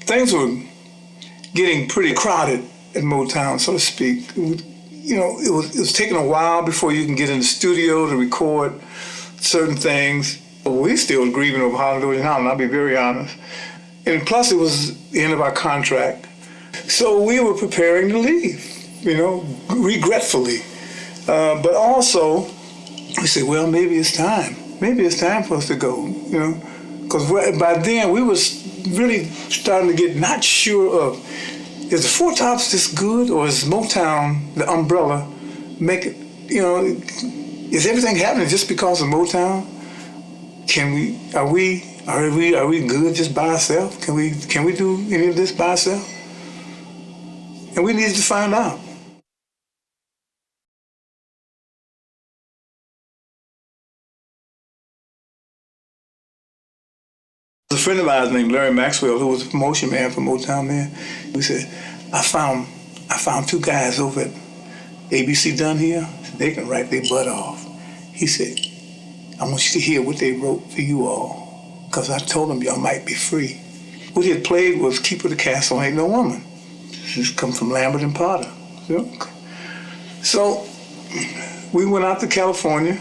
things were getting pretty crowded at Motown, so to speak. It was taking a while before you can get in the studio to record certain things. But we still grieving over Hallelujah and Holland, I'll be very honest. And plus, it was the end of our contract. So we were preparing to leave, regretfully. But also, we said, well, maybe it's time. Maybe it's time for us to go, because by then we was really starting to get not sure of, is the Four Tops this good, or is Motown, the umbrella, make it, is everything happening just because of Motown? Are we good just by ourselves? Can we do any of this by ourselves? And we needed to find out. A friend of mine named Larry Maxwell, who was a promotion man for Motown then, he said, I found two guys over at ABC Dunn here. They can write their butt off. He said, I want you to hear what they wrote for you all, because I told them y'all might be free. What he had played was Keeper of the Castle Ain't No Woman. This come from Lambert and Potter. So we went out to California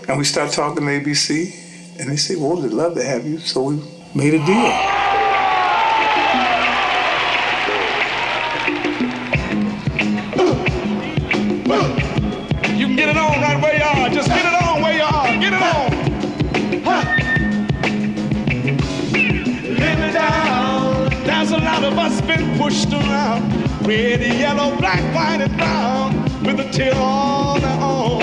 and we started talking to ABC, and they said, well, we'd love to have you. So we made a deal. You can get it on right where you are. Just get it on where you are. Get it on. Lay me down. There's a lot of us been pushed around. Red, yellow, black, white, and brown. With a tear on their own.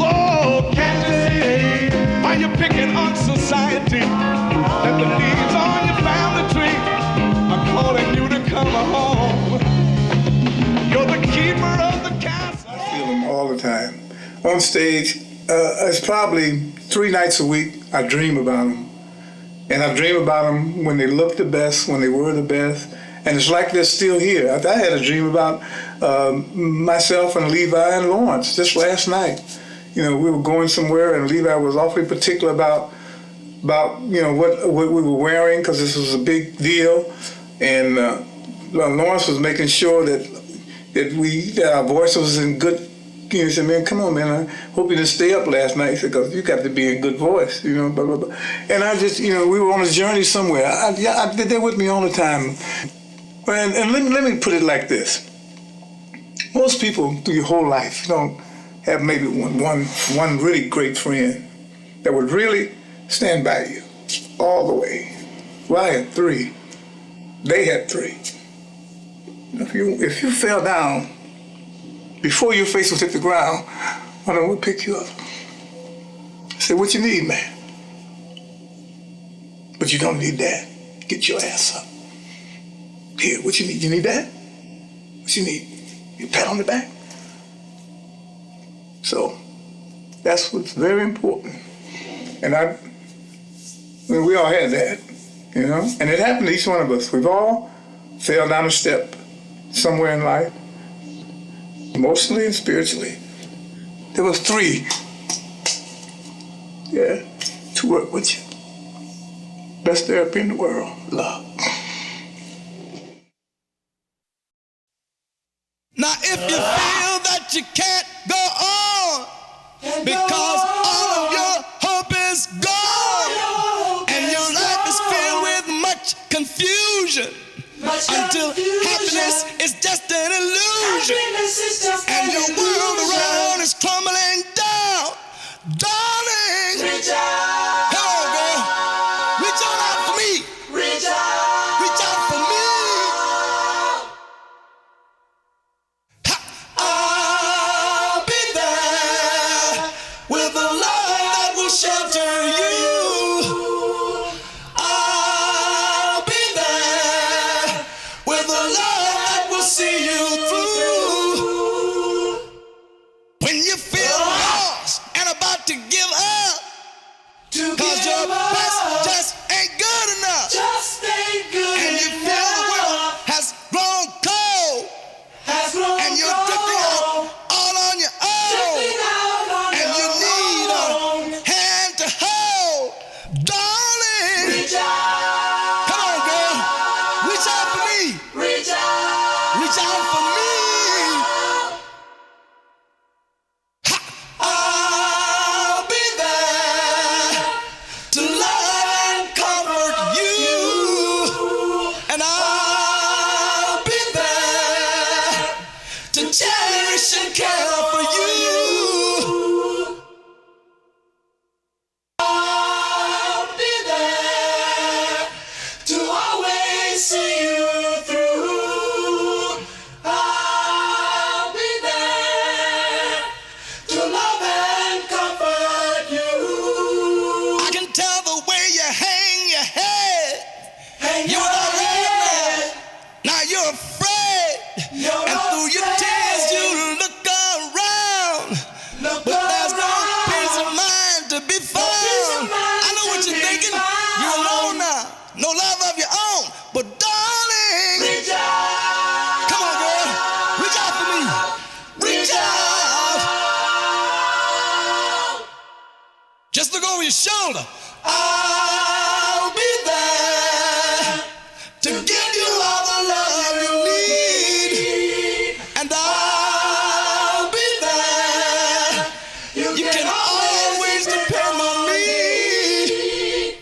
Oh, can't you see? Why you picking on society? That the leaves on your family tree are calling you to come home. You're the keeper of the castle. I feel them all the time. On stage, it's probably 3 nights a week I dream about them. And I dream about them when they look the best, when they were the best. And it's like they're still here. I had a dream about myself and Levi and Lawrence just last night. We were going somewhere, and Levi was awfully particular about what we were wearing, because this was a big deal. And Lawrence was making sure that our voice was in good. He said, man, come on, man, I hope you didn't stay up last night. He said, because you got to be in good voice, blah, blah, blah. And I just, we were on a journey somewhere. They're with me all the time. And let me put it like this. Most people through your whole life don't have maybe one really great friend that would really stand by you all the way. Well, I had 3. They had 3. If you fell down before your face would hit the ground, one of them would pick you up. I said, what you need, man? But you don't need that. Get your ass up. Here, what you need? You need that? What you need? You pat on the back? So that's what's very important. And we all had that, and it happened to each one of us. We've all fell down a step somewhere in life, emotionally and spiritually. There was 3. Yeah, to work with you. Best therapy in the world, love. Now if you feel that you can't go on because all of your hope is gone and your life is filled with much confusion until happiness is just an illusion and your world around is crumbling down, darling, reach out. Come on, girl. Reach on out for me. Reach out. Reach out for me. I'll be there with a love that will shelter you. I'll be there with a love that will see you through. When you feel lost and about to give up, cause your best just ain't good enough. Just ain't good enough. And you feel the world has grown cold. And you're drifting out all on your own. And you need a hand to hold. Darling, reach out. Come on, girl. Reach out for me. Reach out. Reach out for me. I'll be there to love and You're afraid. Now you're afraid. And through your tears you look around. But there's no peace of mind to be found. I know what you're thinking. You're alone now. No love of your own. But darling, reach out. Come on, girl. Reach out for me. Reach out. Just look over your shoulder. I'll be there to give you all the love you need. And I'll be there. You can always depend on me.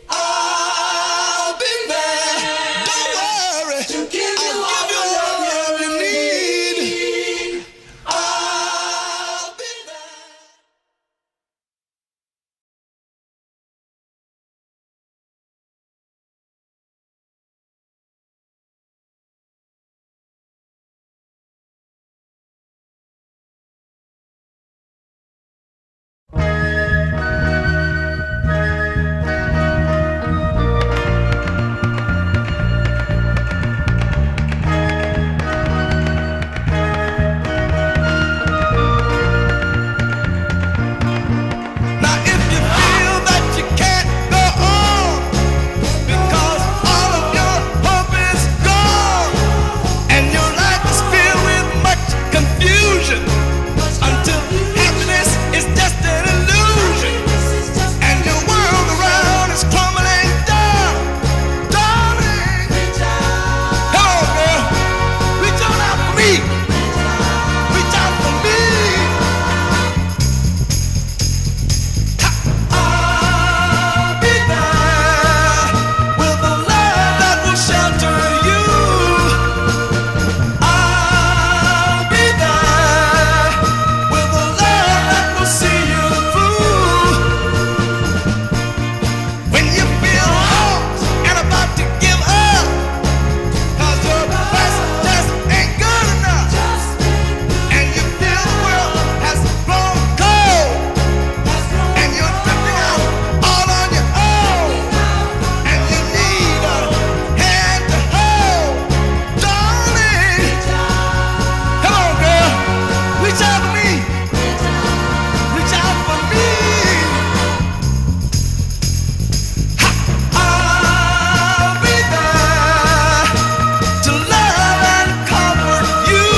I'll be there. Don't worry. I'll give you all the love you need. I'll be there. Now if you feel that you can't go on because all of your hope is gone and your life is filled with much confusion until happiness is just an illusion and your world around is crumbling down, darling, come on girl, reach on out for me, reach out for me. I'll be there with a love that will shelter you. I'll be there with a love that will see you through. When you feel lost and about to give up, 'cause your best just ain't good enough, and you feel the world has grown cold, and you're drifting out all on your own, and you need a hand to hold, darling. Come on, girl, reach out for me, reach out for me. I'll be there to love and comfort you,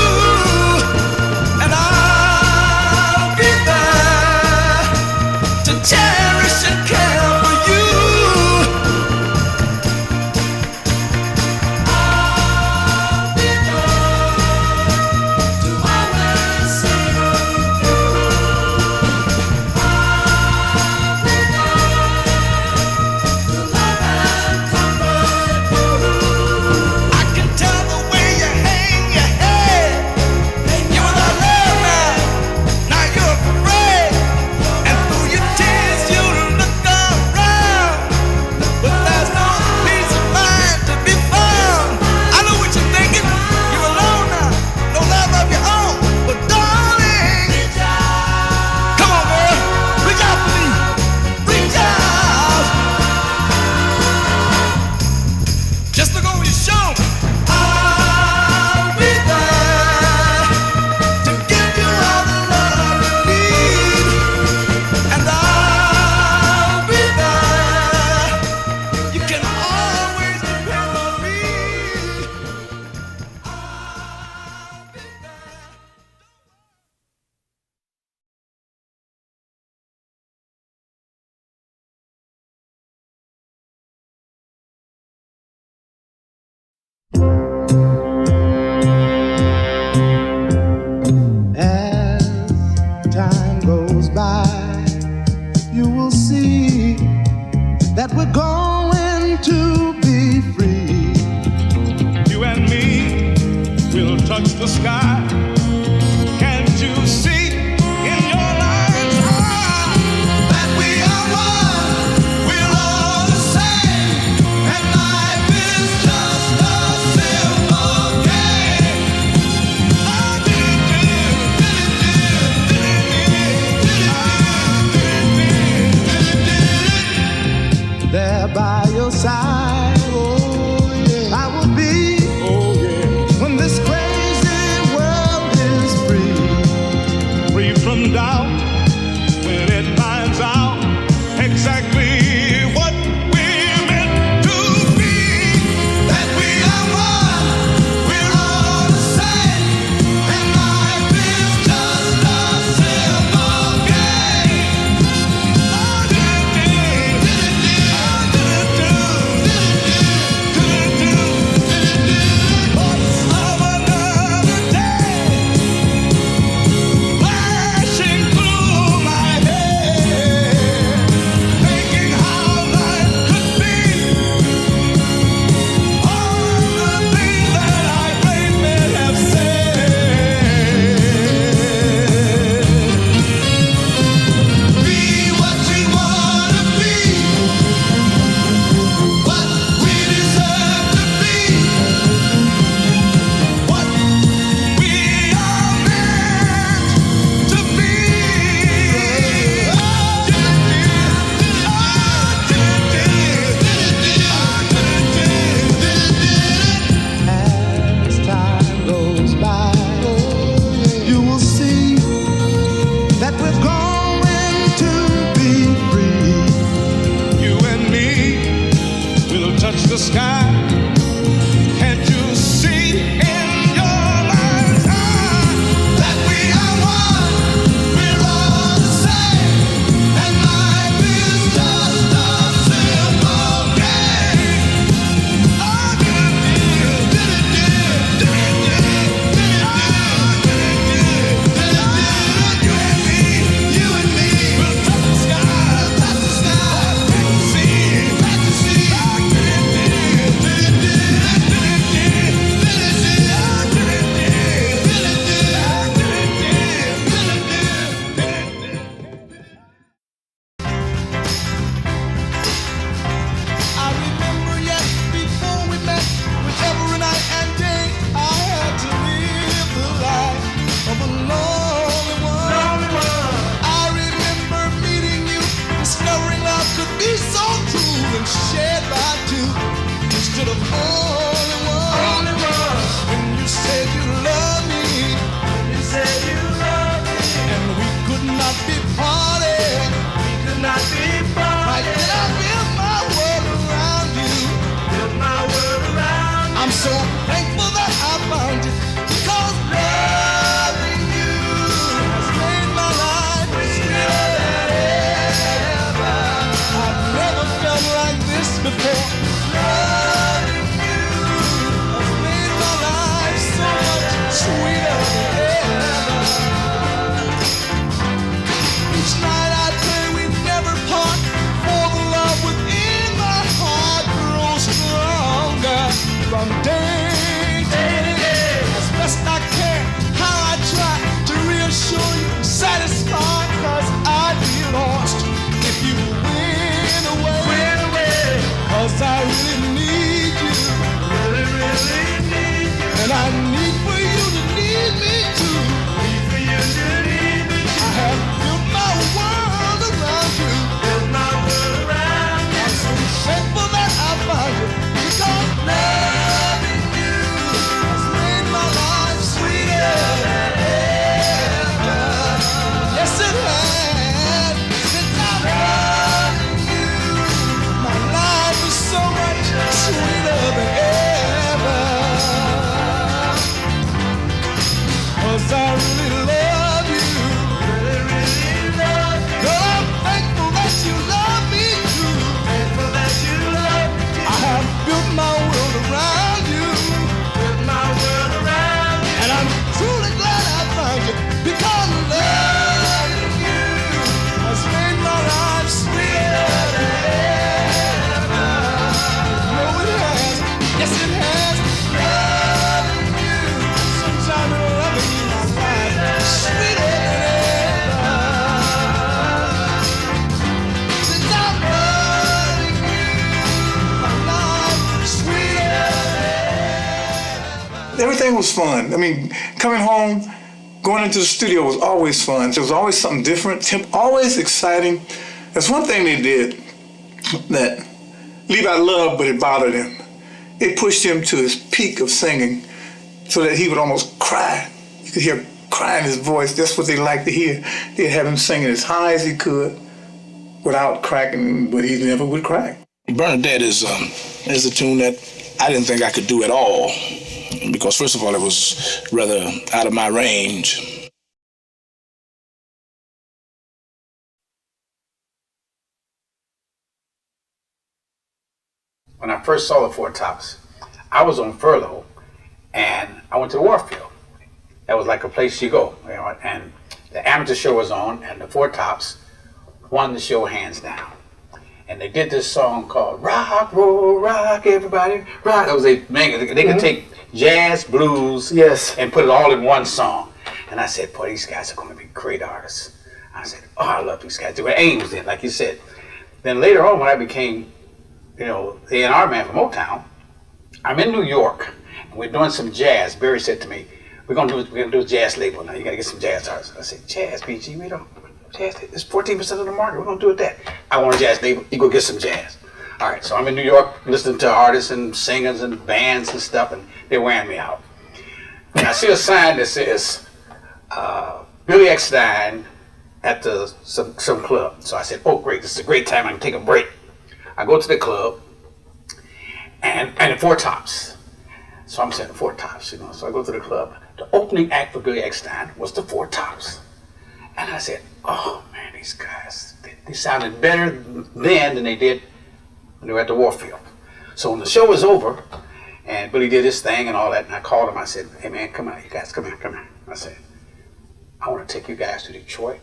and I'll be there to cherish and care for you. I'll be there to always see you through. I'll be there to love and comfort you. I can tell the way you hang your head. You're without love now. Now you're afraid. And through your tears you look around. But there's no peace of mind to be found. I know what you're thinking. You're alone now. No love of your own. But darling, come on girl. Reach out for me. Reach out. Just look over your shoulder. I'll be there to give you all the love you need. And I'll be there. You can always depend on me. I'll be there. As time goes by, you will see that we're going to be free. You and me will touch the sky. Can't you see in your life's eye that we are one? We're all the same, and life is just a simple game. There by your side, oh the sky. Can't you see in your mind's eye that we are one? We're all the same, and life is just a simple game. Oh, you and me, we'll touch the sky, touch the sky, see, touch the sea. I remember yet before we met, with every night and day I had to live the life of a lonely one. I remember meeting you, discovering love could be so true and shared by two instead of only one. When you said you loved me, and we could not be parted. Right then I built my world around you. I'm so thankful that I found you, because loving you has made my life sweeter than ever. I've never felt like this before. Loving you has made my life so much sweeter than ever. Each night I pray we never part, for the love within my heart grows stronger from day to day. As best I can, how I try to reassure you, satisfied, 'cause I'd be lost if you went away. 'Cause I really need you, and I need for you to need me too. I have built my world around you. I'm so thankful that I found you, because loving you has made my life sweeter than ever. Yes, it has. Since I'm loving you, my life is so much sweeter than ever. 'Cause I really love you. Girl, I'm thankful that you love me too. I have built my world around you. And I'm truly glad I found you, because loving you has made my life sweeter than ever. No, it has. Yes, it has. Loving you, sunshine and loving you, my life sweeter than ever. Since I'm loving you, my life sweeter than Everything was fun. I mean, coming home, going into the studio was always fun. There was always something different, always exciting. There's one thing they did that Levi loved, but it bothered him. It pushed him to his peak of singing, so that he would almost cry. You could hear cry in his voice. That's what they liked to hear. They'd have him singing as high as he could without cracking, but he never would crack. Bernadette is a tune that I didn't think I could do at all, because first of all, it was rather out of my range. When I first saw the Four Tops, I was on furlough, and I went to the Warfield. That was like a place you go, you know, and the amateur show was on, and the Four Tops won the show hands down. And they did this song called Rock, Roll, Rock, Everybody, Rock. That was they could take jazz, blues, yes, and put it all in one song. And I said, boy, these guys are going to be great artists. I said, oh, I love these guys. They were Ames then, like you said. Then later on, when I became, you know, the A&R man from Motown, I'm in New York, and we're doing some jazz. Barry said to me, we're gonna do a jazz label now. You gotta get some jazz artists. I said, jazz, BG, we don't. Jazz, it's 14% of the market. We're gonna do it that. I want a jazz label. You go get some jazz. All right, so I'm in New York listening to artists and singers and bands and stuff, and they're wearing me out. And I see a sign that says Billy Eckstine at some club. So I said, oh great, this is a great time. I can take a break. I go to the club, and the Four Tops. So I'm saying the Four Tops, you know. So I go to the club. The opening act for Billy Eckstine was the Four Tops. And I said, oh man, these guys, they sounded better then than they did when they were at the Warfield. So when the show was over, and Billy did his thing and all that, and I called him, I said, hey man, come on, you guys, come here. I said, I want to take you guys to Detroit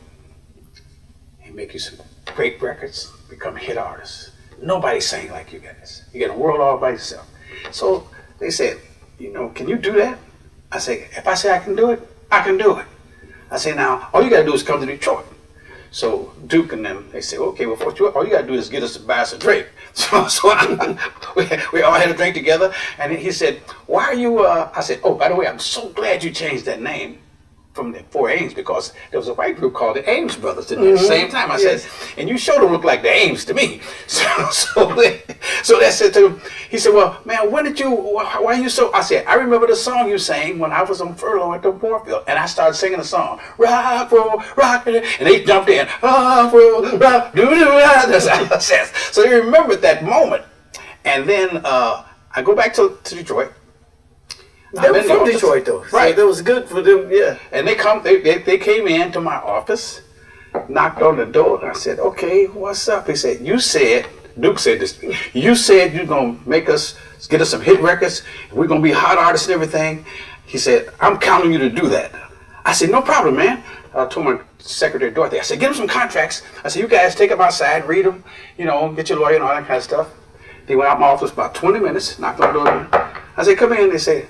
and make you some great records, become hit artists. Nobody sang like you guys. You got a world all by yourself. So they said, you know, can you do that? I said, if I say I can do it, I can do it. I say, now, all you got to do is come to Detroit. So Duke and them, they say, okay, well, all you got to do is get us to buy us a drink. So we all had a drink together, and he said, why are you, I said, oh, by the way, I'm so glad you changed that name from the Four Ames, because there was a white group called the Ames Brothers at the same time. I said, and you sure don't look like the Ames to me. So that said to him, he said, well, man, why are you so, I said, I remember the song you sang when I was on furlough at the Warfield, and I started singing the song, rock, roll, rock, and they jumped in, rock, roll, rock, that's how it says. So they remembered that moment. And then I go back to Detroit. They were from Detroit, though. Right. So that was good for them, yeah. And they came into my office, knocked on the door, and I said, okay, what's up? He said, Duke said this, you said you're going to get us some hit records, and we're going to be hot artists and everything. He said, I'm counting you to do that. I said, no problem, man. I told my secretary, Dorothy, I said, get them some contracts. I said, you guys take them outside, read them, you know, get your lawyer and all that kind of stuff. They went out my office about 20 minutes, knocked on the door. I said, come in. They said,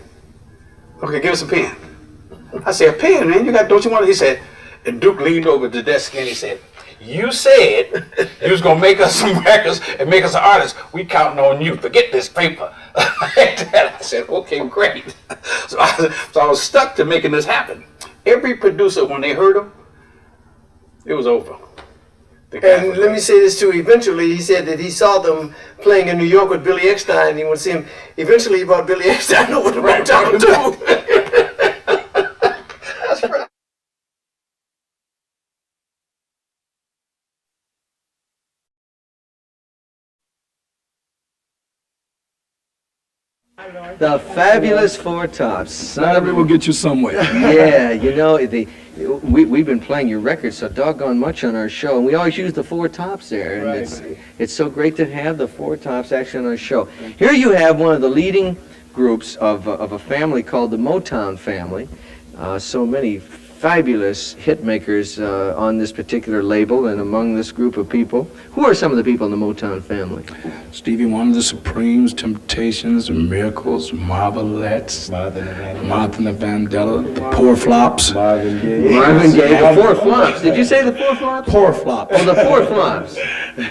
okay, give us a pen. I said, a pen, man, don't you want it? He said, and Duke leaned over the desk and he said, you said you was gonna make us some records and make us an artist. We counting on you. Forget this paper. I said, okay, great. So I was stuck to making this happen. Every producer, when they heard him, it was over. And let me say this too, eventually he said that he saw them playing in New York with Billy Eckstine. He would see him. Eventually he brought Billy Eckstine over to Motown too. That's right. The fabulous Four Tops. Not every will get you somewhere. Yeah, you know, we've been playing your records so doggone much on our show, and we always use the Four Tops there, and it's so great to have the Four Tops actually on our show. Here you have one of the leading groups of a family called the Motown family. So many fabulous hit makers on this particular label and among this group of people. Who are some of the people in the Motown family? Stevie Wonder, the Supremes, Temptations, the Miracles, Marvelettes, Martha and the Vandellas, the Poor Flops. Marvin Gaye, the Poor Flops. Did you say the Poor Flops? Poor Flops. Oh, the Poor Flops.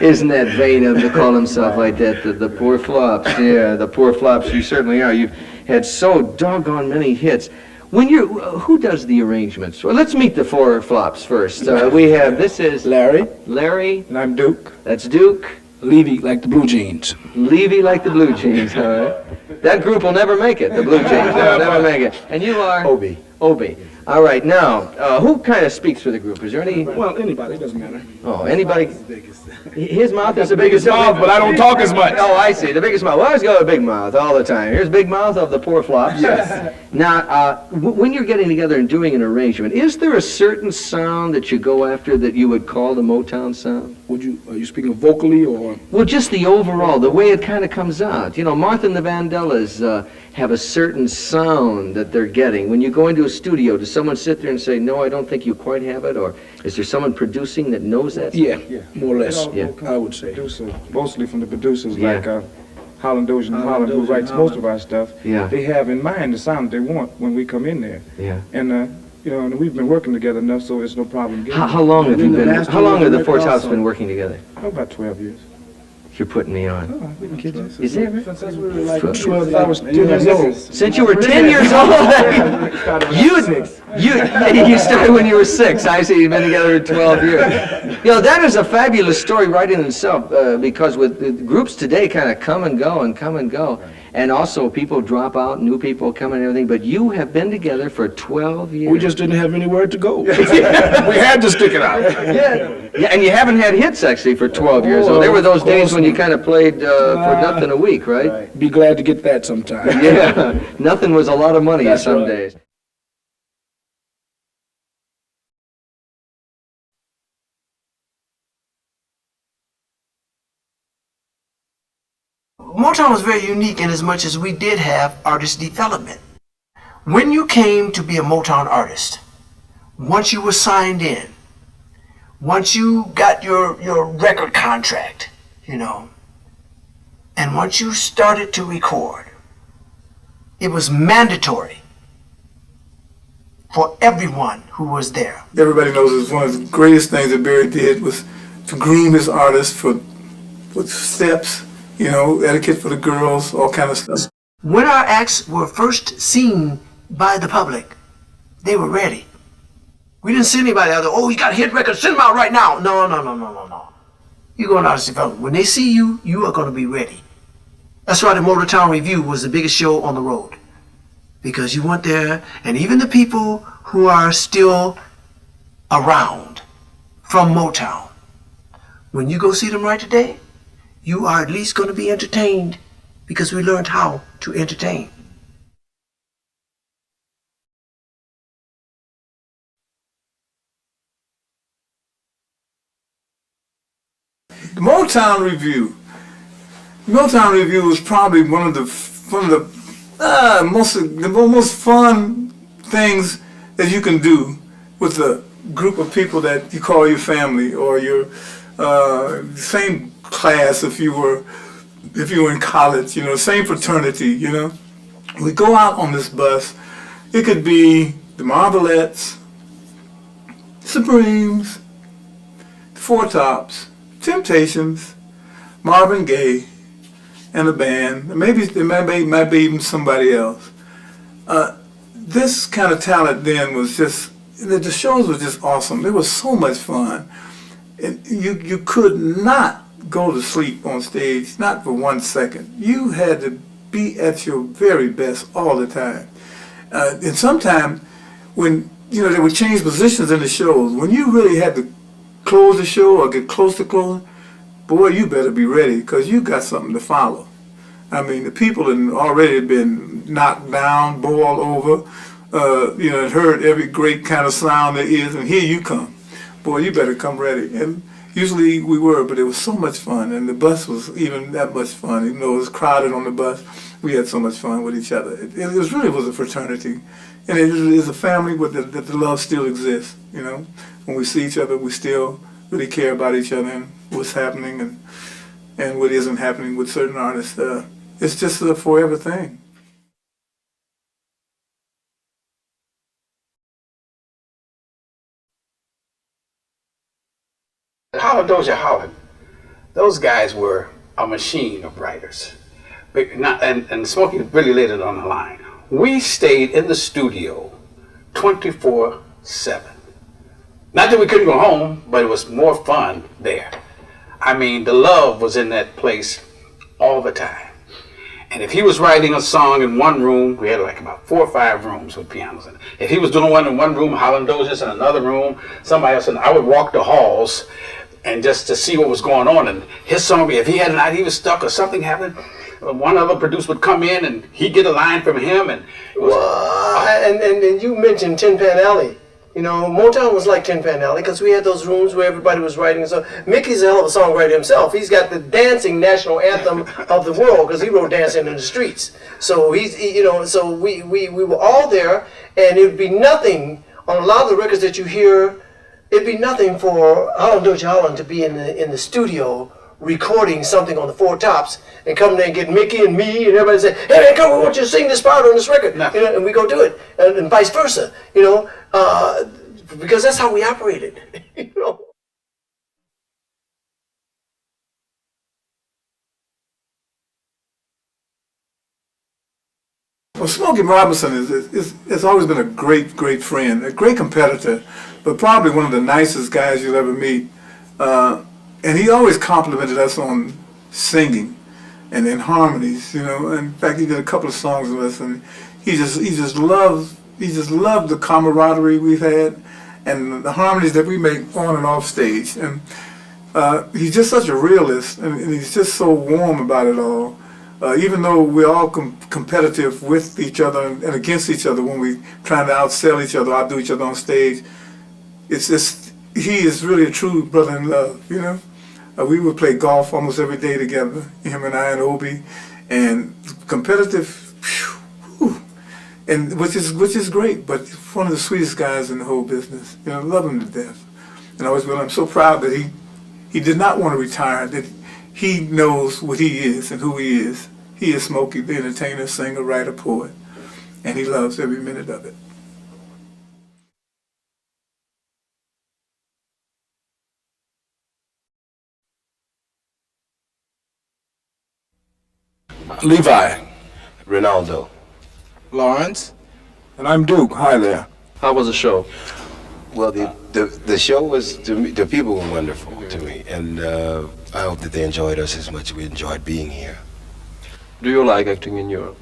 Isn't that vain of him to call himself like that? The Poor Flops. Yeah, the Poor Flops. You certainly are. You've had so doggone many hits. When who does the arrangements? Well, let's meet the Four Flops first. We have, this is Larry. Larry. And I'm Duke. That's Duke. Levy like the Blue Jeans. Levy like the Blue Jeans, all right. That group will never make it, the Blue Jeans. They'll never make it. And you are? Obie. Obie. All right, now, who kind of speaks for the group? Is there any? Well, anybody, it doesn't matter. Oh, anybody? His mouth is the biggest mouth, but I don't talk as much. Oh, I see, the biggest mouth. Well, I always go with Big Mouth all the time. Here's Big Mouth of the Poor Flops. Yes. Now, when you're getting together and doing an arrangement, is there a certain sound that you go after that you would call the Motown sound? Are you speaking vocally or? Well, just the overall, the way it kind of comes out. You know, Martha and the Vandellas have a certain sound that they're getting. When you go into a studio, does someone sit there and say, no, I don't think you quite have it? Or is there someone producing that knows that? Yeah, more or less, I would say. Mostly from the producers, like Holland Dozier and Holland, who writes most of our stuff. Yeah. They have in mind the sound they want when we come in there. Yeah. And you know, and we've been working together enough, so it's no problem. How long have you been? How long have the Four Tops been working together? Oh, about 12 years. You're putting me on. Oh, we can kid you. Is that right? Since we were like 12, I was 10 years old. Since you were 10 years old? You started when you were 6. I see, you've been together for 12 years. You know, that is a fabulous story right in itself, because with the groups today kind of come and go and come and go. And also people drop out, new people come and everything, but you have been together for 12 years. We just didn't have anywhere to go. We had to stick it out. Yeah, and you haven't had hits actually for 12 years. So there were those days when you kind of played for nothing a week, right? Be glad to get that sometime. Yeah, nothing was a lot of money some days. Motown was very unique in as much as we did have artist development. When you came to be a Motown artist, once you were signed in, once you got your record contract, you know, and once you started to record, it was mandatory for everyone who was there. Everybody knows it's one of the greatest things that Barry did was to groom his artists for steps, you know, etiquette for the girls, all kind of stuff. When our acts were first seen by the public, they were ready. We didn't send anybody out there, oh, you got a hit record, send them out right now. No. You're going to artist development. When they see you, you are going to be ready. That's why the Motown Review was the biggest show on the road. Because you went there, and even the people who are still around from Motown, when you go see them right today, you are at least going to be entertained because we learned how to entertain. The Motown Review was probably one of the most fun things that you can do with a group of people that you call your family or your same class if you were in college, you know, same fraternity, you know. We go out on this bus. It could be the Marvelettes, Supremes, the Four Tops, Temptations, Marvin Gaye, and a band. Maybe there might be even somebody else. This kind of talent then was just, the shows were just awesome. It was so much fun. And you could not go to sleep on stage, not for 1 second. You had to be at your very best all the time. And sometimes when, you know, they would change positions in the shows, when you really had to close the show or get close to closing, boy, you better be ready because you got something to follow. I mean, the people had already been knocked down, boiled over, you know, heard every great kind of sound there is, and here you come. Boy, you better come ready. And usually we were, but it was so much fun, and the bus was even that much fun. Even though it was crowded on the bus, we had so much fun with each other. It really was a fraternity, and it is a family that the love still exists, you know. When we see each other, we still really care about each other and what's happening and what isn't happening with certain artists. It's just a forever thing. Holland Dozier Holland, those guys were a machine of writers. And Smokey really laid it on the line. We stayed in the studio 24/7. Not that we couldn't go home, but it was more fun there. I mean, the love was in that place all the time. And if he was writing a song in one room, we had like about 4 or 5 rooms with pianos in it. If he was doing one in one room, Holland Dozier's in another room, somebody else, and I would walk the halls and just to see what was going on. And his song, if he had an idea, he was stuck or something happened, one other producer would come in and he'd get a line from him. And it was, and you mentioned Tin Pan Alley. You know, Motown was like Tin Pan Alley because we had those rooms where everybody was writing. So Mickey's a hell of a songwriter himself. He's got the dancing national anthem of the world because he wrote "Dancing in the Streets." So so we were all there, and it would be nothing on a lot of the records that you hear. It'd be nothing for Holland Dozier Holland to be in the studio recording something on the Four Tops and come there and get Mickey and me and everybody say, "Hey man, come, we want you to sing this part on this record," you know, and we go do it, and vice versa, you know, because that's how we operated, you know. Well, Smokey Robinson has always been a great friend, a great competitor, but probably one of the nicest guys you'll ever meet. And he always complimented us on singing. and in harmonies, you know. In fact, he did a couple of songs with us, and he just loved the camaraderie we've had and the harmonies that we make on and off stage. And he's just such a realist, and he's just so warm about it all. Even though we're all competitive with each other and against each other when we're trying to outsell each other, outdo each other on stage, it's just, he is really a true brother in love, you know. We would play golf almost every day together, him and I and Obi, and competitive, and which is great. But one of the sweetest guys in the whole business. You know, love him to death, and I always will. I'm so proud that he did not want to retire. That he knows what he is and who he is. He is Smokey, the entertainer, singer, writer, poet, and he loves every minute of it. Levi. Ronaldo. Lawrence. And I'm Duke. Hi there. How was the show? Well, the show was, to me, the people were wonderful to me, and I hope that they enjoyed us as much as we enjoyed being here. Do you like acting in Europe?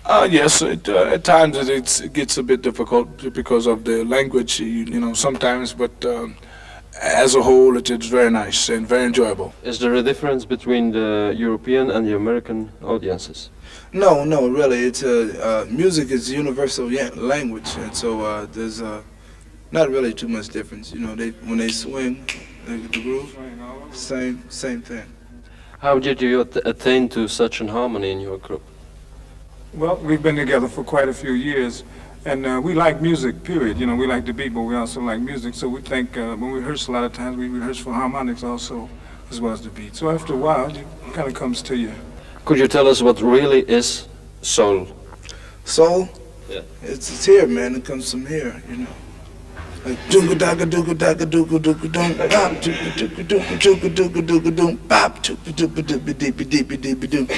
Yes, at times it gets a bit difficult because of the language, you know, sometimes, but as a whole, it's very nice and very enjoyable. Is there a difference between the European and the American audiences? No, really. It's music is universal language, and so there's not really too much difference. You know, when they swing, the groove, same thing. How did you attain to such an harmony in your group? Well, we've been together for quite a few years, and we like music, period. You know, we like the beat, but we also like music. So we think when we rehearse, a lot of times we rehearse for harmonics also, as well as the beat. So after a while, it kind of comes to you. Could you tell us what really is soul? Soul? Yeah. It's here, man. It comes from here, you know. Like dooga daga dooga daga dooga dooga doom bop dooga dooga dooga dooga dooga dooga doom bop dooga dooga dooga deepy deepy deepy doom.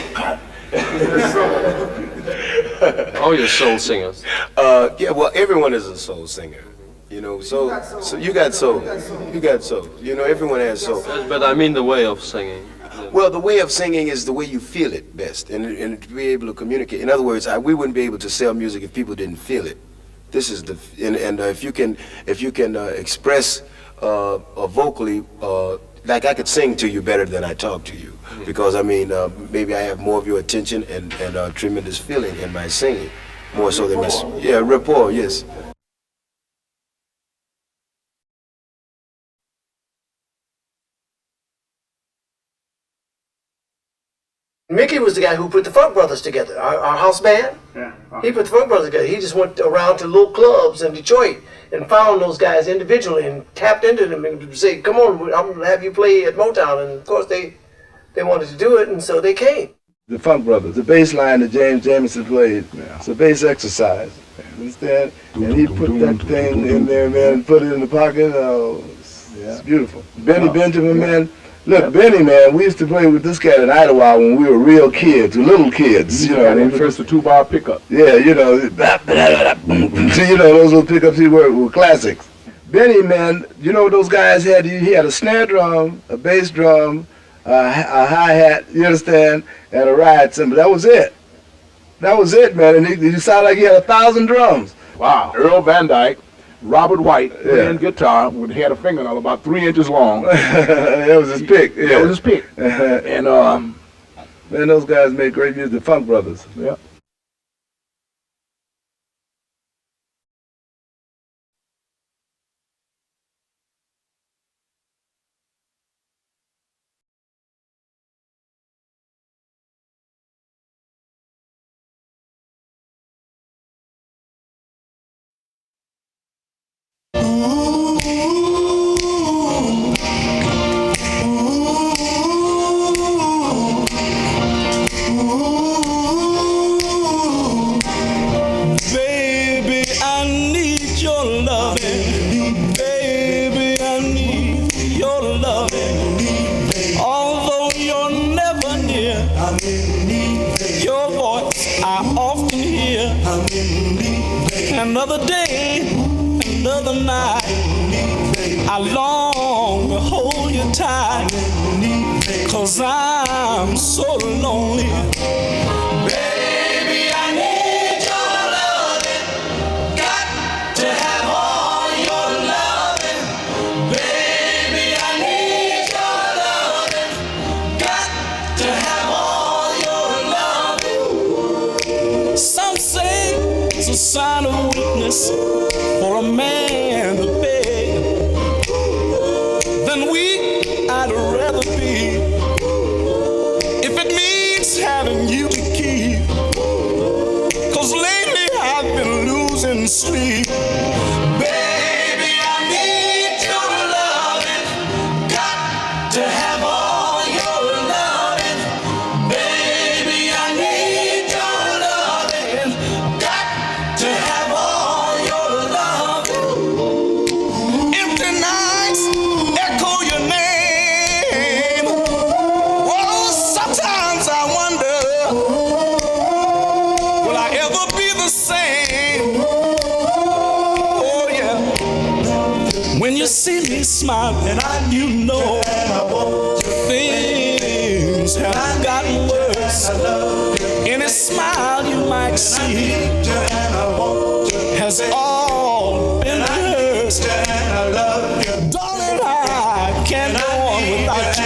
Oh, you're soul singers. Yeah, well, everyone is a soul singer. You know, so you got soul. You got soul. You know, everyone has soul. But I mean the way of singing. Well, the way of singing is the way you feel it best, and to be able to communicate. In other words, we wouldn't be able to sell music if people didn't feel it. This is if you can express vocally, like I could sing to you better than I talk to you, because I mean maybe I have more of your attention and tremendous feeling in my singing, more so than my rapport. Yes. Mickey was the guy who put the Funk Brothers together, our house band. Yeah. He put the Funk Brothers together. He just went around to little clubs in Detroit and found those guys individually and tapped into them and said, come on, I'm going to have you play at Motown. And of course they wanted to do it, and so they came. The Funk Brothers, the bass line that James Jamison played, it's a bass exercise, understand? And he put that thing in there, man, and put it in the pocket. Oh, it's beautiful. Benny Benjamin, man. Look, Benny, man, we used to play with this cat in Idlewild when we were real kids, little kids, you know. And first the 2-bar pickup. Yeah, you know, you know, those little pickups were classics. Benny, man, you know what those guys had? He had a snare drum, a bass drum, a hi-hat, you understand, and a ride cymbal. That was it. That was it, man, and he sounded like he had 1,000 drums. Wow. Earl Van Dyke, Robert White playing guitar with had a fingernail about 3 inches long. That was his pick. Yeah. That was his pick. And man, those guys made great music. The Funk Brothers. Yeah. Another day, another night, I long to hold you tight, 'cause 'cause I'm so lonely. Baby, I need your loving. Got to have all your loving. Baby, I need your loving. Got to have all your loving. Some say it's a sign of weakness for a man to beg. Then weak I'd rather be if it means having you to keep. 'Cause lately I've been losing sleep. Baby, I need your loving. Got to have all your loving. Baby, I need your loving. Got to have all your loving. Empty nights echo your name. Oh, sometimes I wonder, will I ever be the same? Oh yeah. When you see me smiling, you know things have gotten worse. Any smile you might see has all been rehearsed. Darling, I can't go on without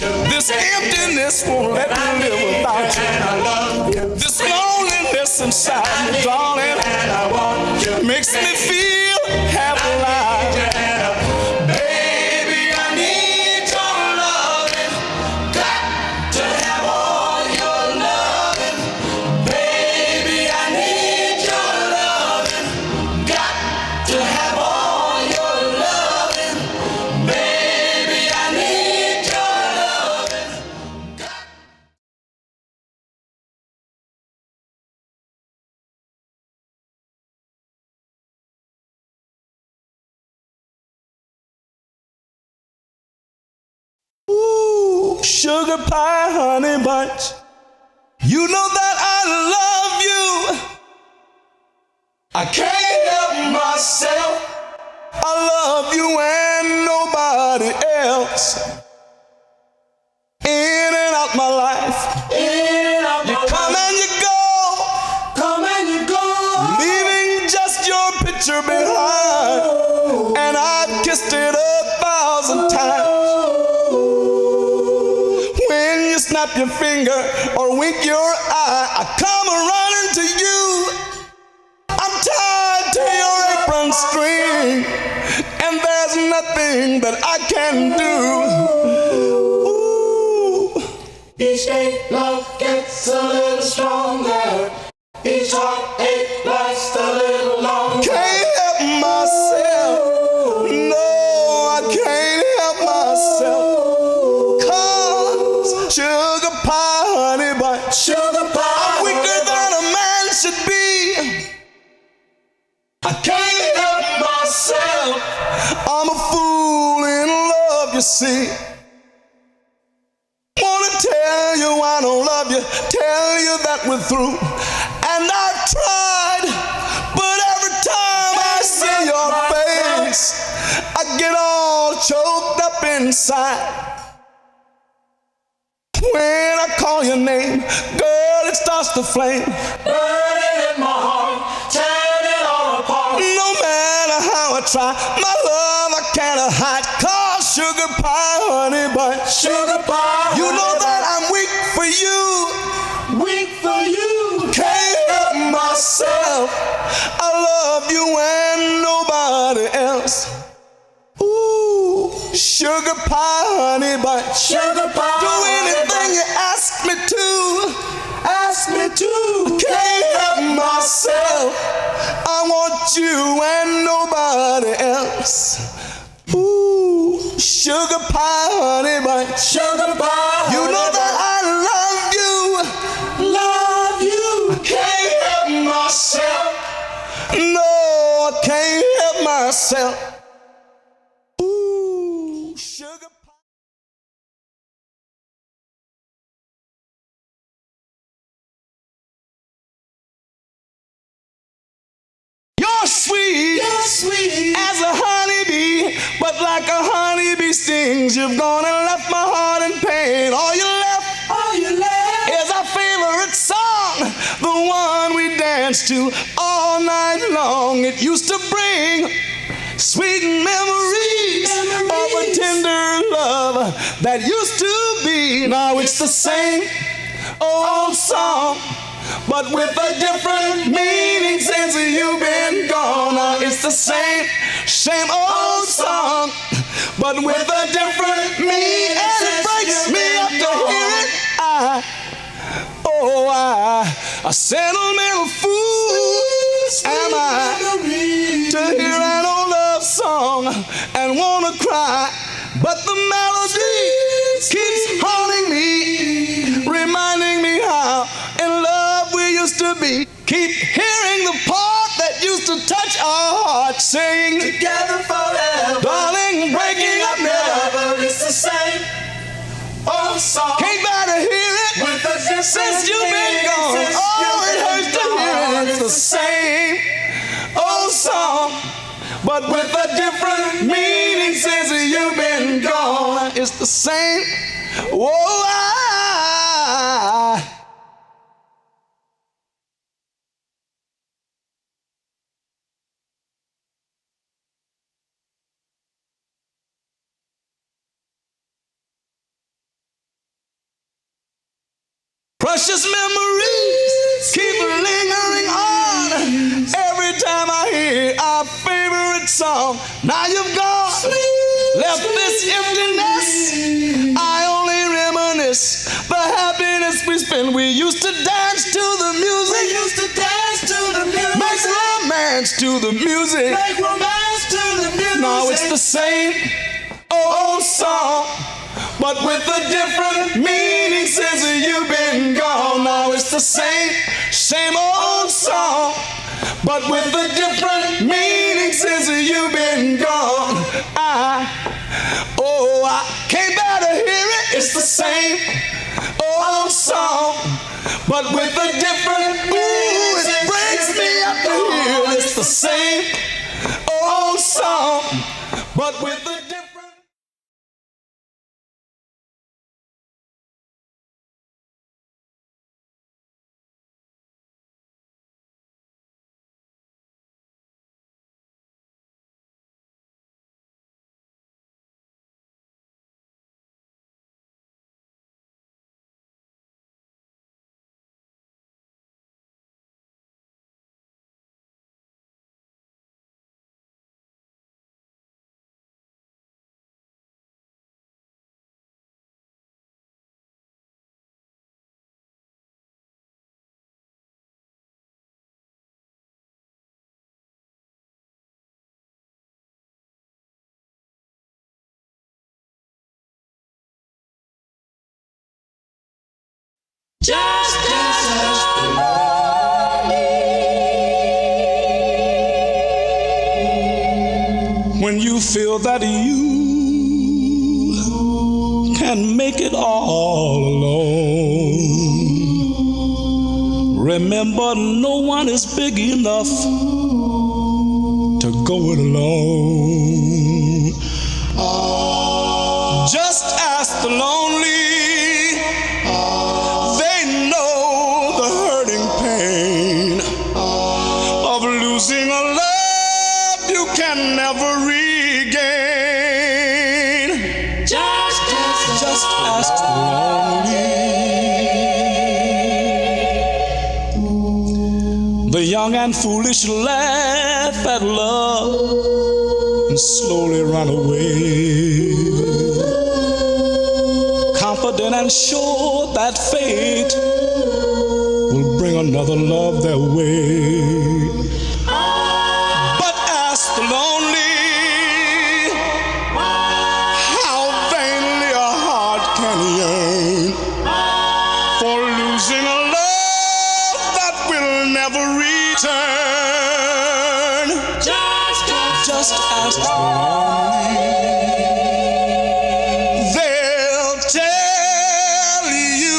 you. This emptiness won't let me live without you. This loneliness inside me, darling, makes me feel half alive. Baby, I need your loving. Got to have all your loving. Baby, I need your loving. Got to have all your loving. Baby, I need your loving. Ooh, sugar pie, honey bunch. You know that I love you. I can't help myself. I love you and nobody else. In and out my life. In and out my life. You come and you go. Come and you go. Leaving just your picture behind. And I've kissed it 1,000 times. When you snap your finger or wink your eye, I come running to you. I'm tied to your apron string, and there's nothing that I can do. Ooh. Each day love gets a little stronger. Each heartache lasts a little longer. Can't help myself. No, I can't help myself. 'Cause sugar pie, honey bunch. Sugar pie. I'm weaker than a man should be. I can't help myself. I'm a fool in love, you see. Wanna tell you I don't love you, tell you that we're through. And I've tried, but every time I see your face, I get all choked up inside. When I call your name, girl, it starts to flame. Burning in my heart, tearing it all apart. No matter how I try, my love I can't hide. 'Cause sugar pie, honey bunch. Sugar pie. You know that I'm weak for you. Weak for you. Can't help myself. I love you and nobody else. Ooh, sugar pie, honey bunch. Sugar pie. Do anything you ask me to. Ask me to. Can't help myself. I want you and nobody else. Ooh, sugar pie, honey bunch. Sugar pie. You know that I love you. Love you. I can't help myself. No, I can't help myself. Ooh, sugar pie. You're sweet as a honeybee, but like a honeybee stings. You've gone and left my heart in pain. All you left is our favorite song, the one we danced to all night long. It used to bring sweet memories of a tender love that used to be. Now it's the same old song, but with a different meaning since you've been gone. Now it's the same old song, but with a different meaning. And it breaks me up to hear it. A sentimental fool am I to hear an old love song and wanna cry, but the melody keeps haunting me, reminding me how in love we used to be. Keep hearing the part that used to touch our hearts, saying together forever, darling, breaking up never. It's the same old song. Can't bear to hear it since you've been gone. Oh, it hurts to hear it. It's the same old song, but with a different meaning since you've been gone. It's the same. Precious memories keep lingering on every time I hear our favorite song. Now you've gone, left this emptiness. I only reminisce the happiness we spent. We used to dance to the music. Make romance to the music. Now it's the same old song, but with a different meaning since you've been gone. Now it's the same old song, but with a different meaning since you've been gone. I can't bear to hear it. It's the same old song, but with a different meaning. It breaks me up to hear it. It's the same old song, but with a different. Just when you feel that you can make it all alone, remember no one is big enough to go it alone. Just ask the lonely. Losing a love you can never regain. Just ask the lonely. The young and foolish laugh at love and slowly run away, confident and sure that fate will bring another love their way. Just ask the lonely. They'll tell you.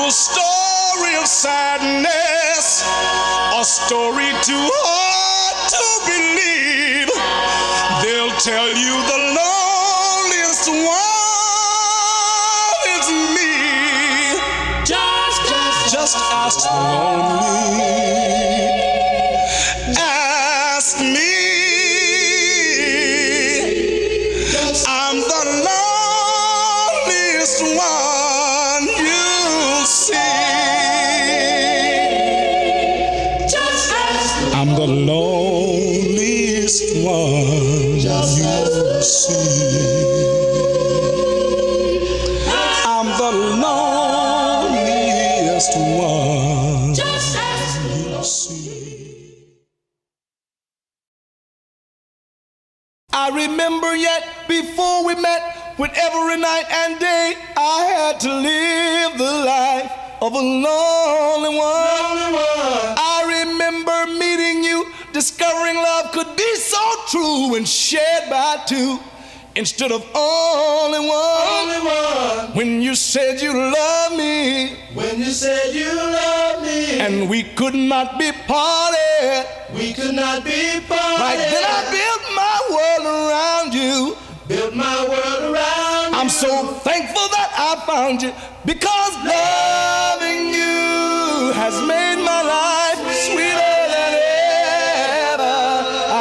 a story of sadness, a story too hard to believe. They'll tell you the loneliest one is me. Just ask the lonely. Ask me. I'm the loneliest one you'll see. I'm the loneliest one you'll see. I'm the loneliest one you'll see. I remember yet before we met, when every night and day I had to live the life of a lonely one. I remember meeting you, discovering love could be so true when shared by two instead of only one. When you said you loved me, and we could not be parted. Right then I built my world around you. I'm so thankful that I found you, because loving you has made my life sweeter than ever.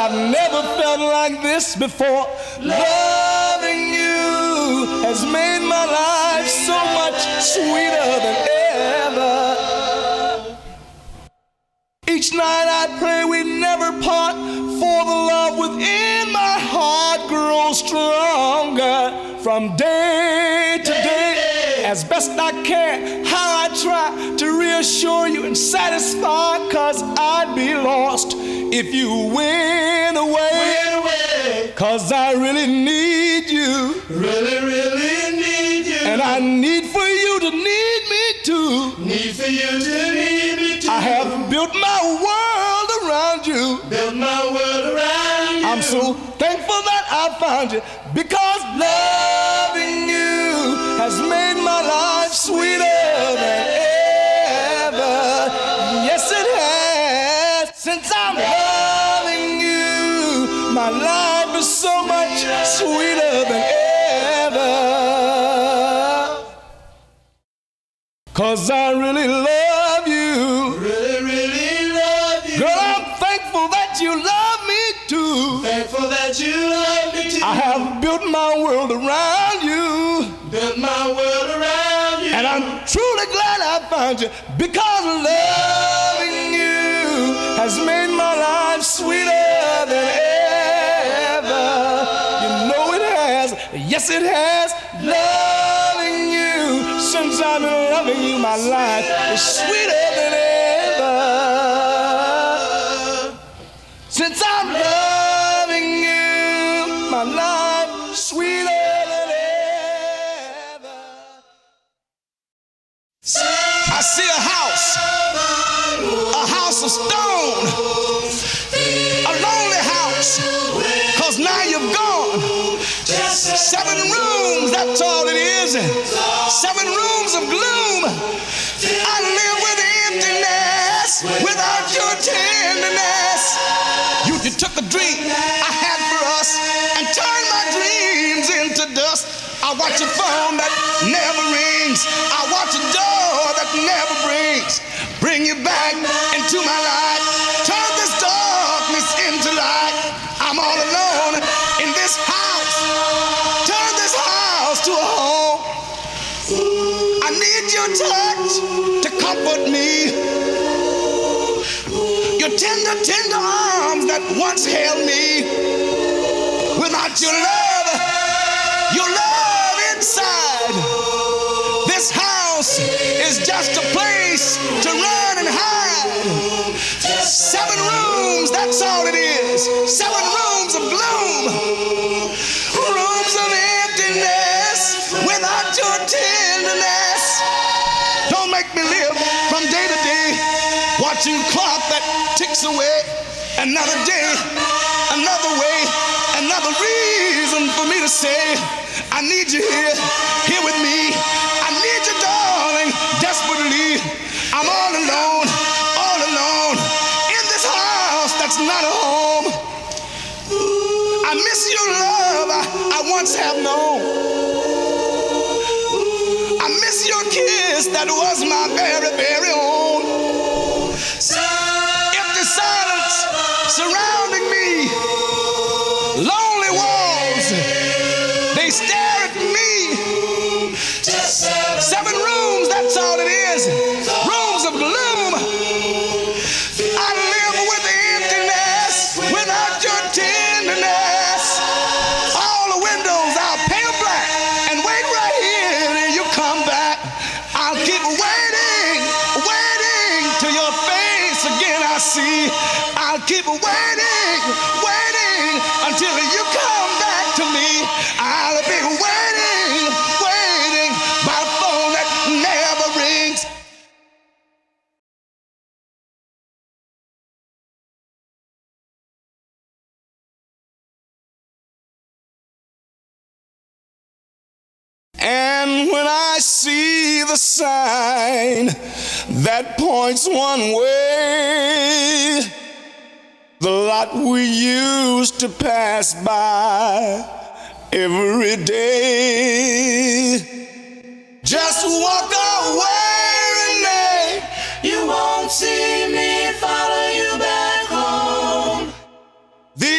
I've never felt like this before. Loving you has made my life so much sweeter than ever. Each night I pray we never part, for the love within my heart grows stronger from day to day. As best I can, how I try to reassure you and satisfy, 'cause I'd be lost if you went away. 'Cause I really need you, really need you, and I need for you to need me too. I have built my world around you. I'm so thankful that I found you, because loving you has made my life sweeter than ever. Yes, it has. Since I'm loving you, my life is so much sweeter than ever. 'Cause I really love you. Girl, I'm thankful that you love me too. I have built my world around you. And I'm truly glad I found you, because loving you has made my life sweeter than ever. You know it has. Yes, it has. Loving you, since I've been loving you, my life is sweeter than ever. Since I'm loving you, my life is sweeter than ever. I see a house of stone, a lonely house, 'cause now you've gone. 7 rooms, that's all it is. 7 rooms of gloom. I live with emptiness without your tenderness. You took a dream I had for us and turned my dreams into dust. I watch a phone that never rings. I watch a door that never bring you back into my life. Turn this darkness into light. I'm all alone in this house. Turn this house to a home. I need your touch to comfort me. Your tender, tender arms that once held me. Without your love inside, this house is just a place to run and hide. 7 rooms, that's all it is. 7 rooms of gloom. Rooms of emptiness without your tenderness. Don't make me live from day to day, watching clock that ticks away. Another day, another way, another reason for me to say, I need you here with me. I need you, darling, desperately. love I once have known. I miss your kiss that was my very, very own. Empty silence surrounding me, lonely walls, they stare at me. 7 rooms, that's all it is, rooms of gloom. I live with emptiness without your tenderness. All the windows I'll paint black and wait right here till you come back. I'll keep waiting, waiting till your face again I see. I'll keep waiting, waiting until you come back to me. I'll be waiting, waiting by the phone that never rings. And when I see the sign that points one way, the lot we used to pass by every day, just walk away, Renee. You won't see me follow you back home. The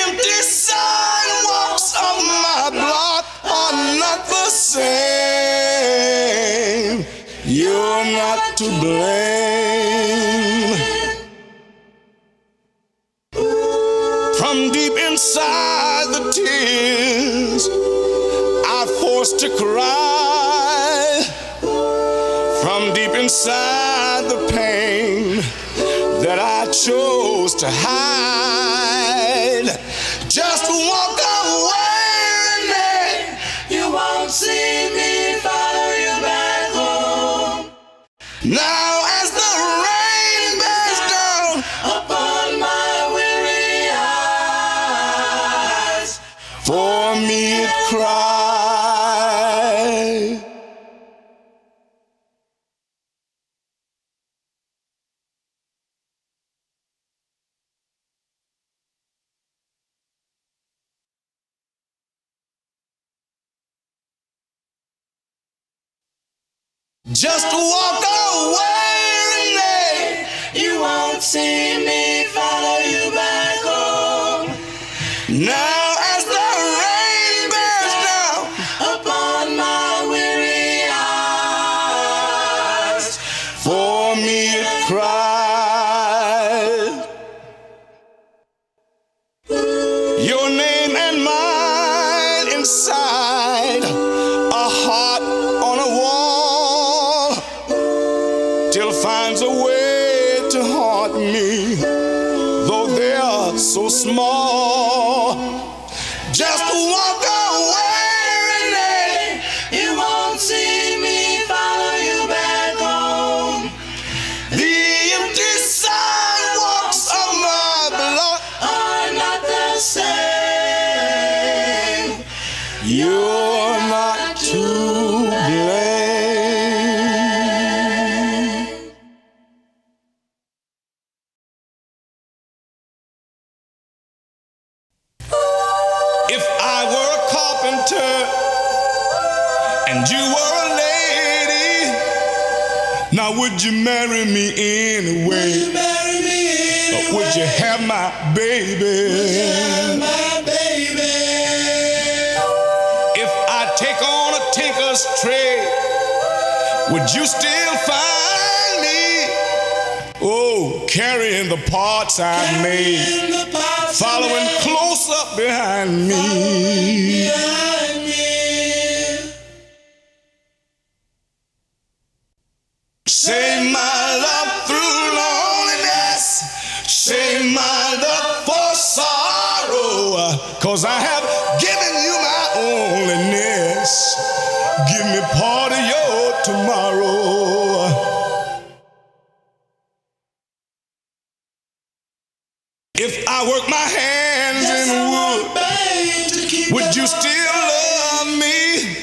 empty sidewalks of my block are not the same. You're not to blame. From deep inside the tears I forced to cry, from deep inside the pain that I chose to hide, just walk away, Renee. You won't see me follow you back home. Now as the rain bears down upon my weary eyes, for me it cries. Just walk away, Renee. You won't see me follow you back home. Now as the rain bears down upon my weary eyes, for me it cries. Your name and mine inside a heart on a wall, till finds a way to haunt me, though they are so small. Just walk away, Renee. You won't see me follow you back home. The empty sidewalks of my block are not the same. You're not to blame. If I were a carpenter and you were a lady, now would you marry me anyway? Would you marry me anyway? Or would you have my baby? Would you have my baby? If I take on a tinker's trade, would you still find me? Oh, carrying the parts I made, following close up behind me. Save my love through loneliness, save my love for sorrow, 'cause I have given you my onlyness. Give me part of your tomorrow. If I work my hands in wood, would you still love me?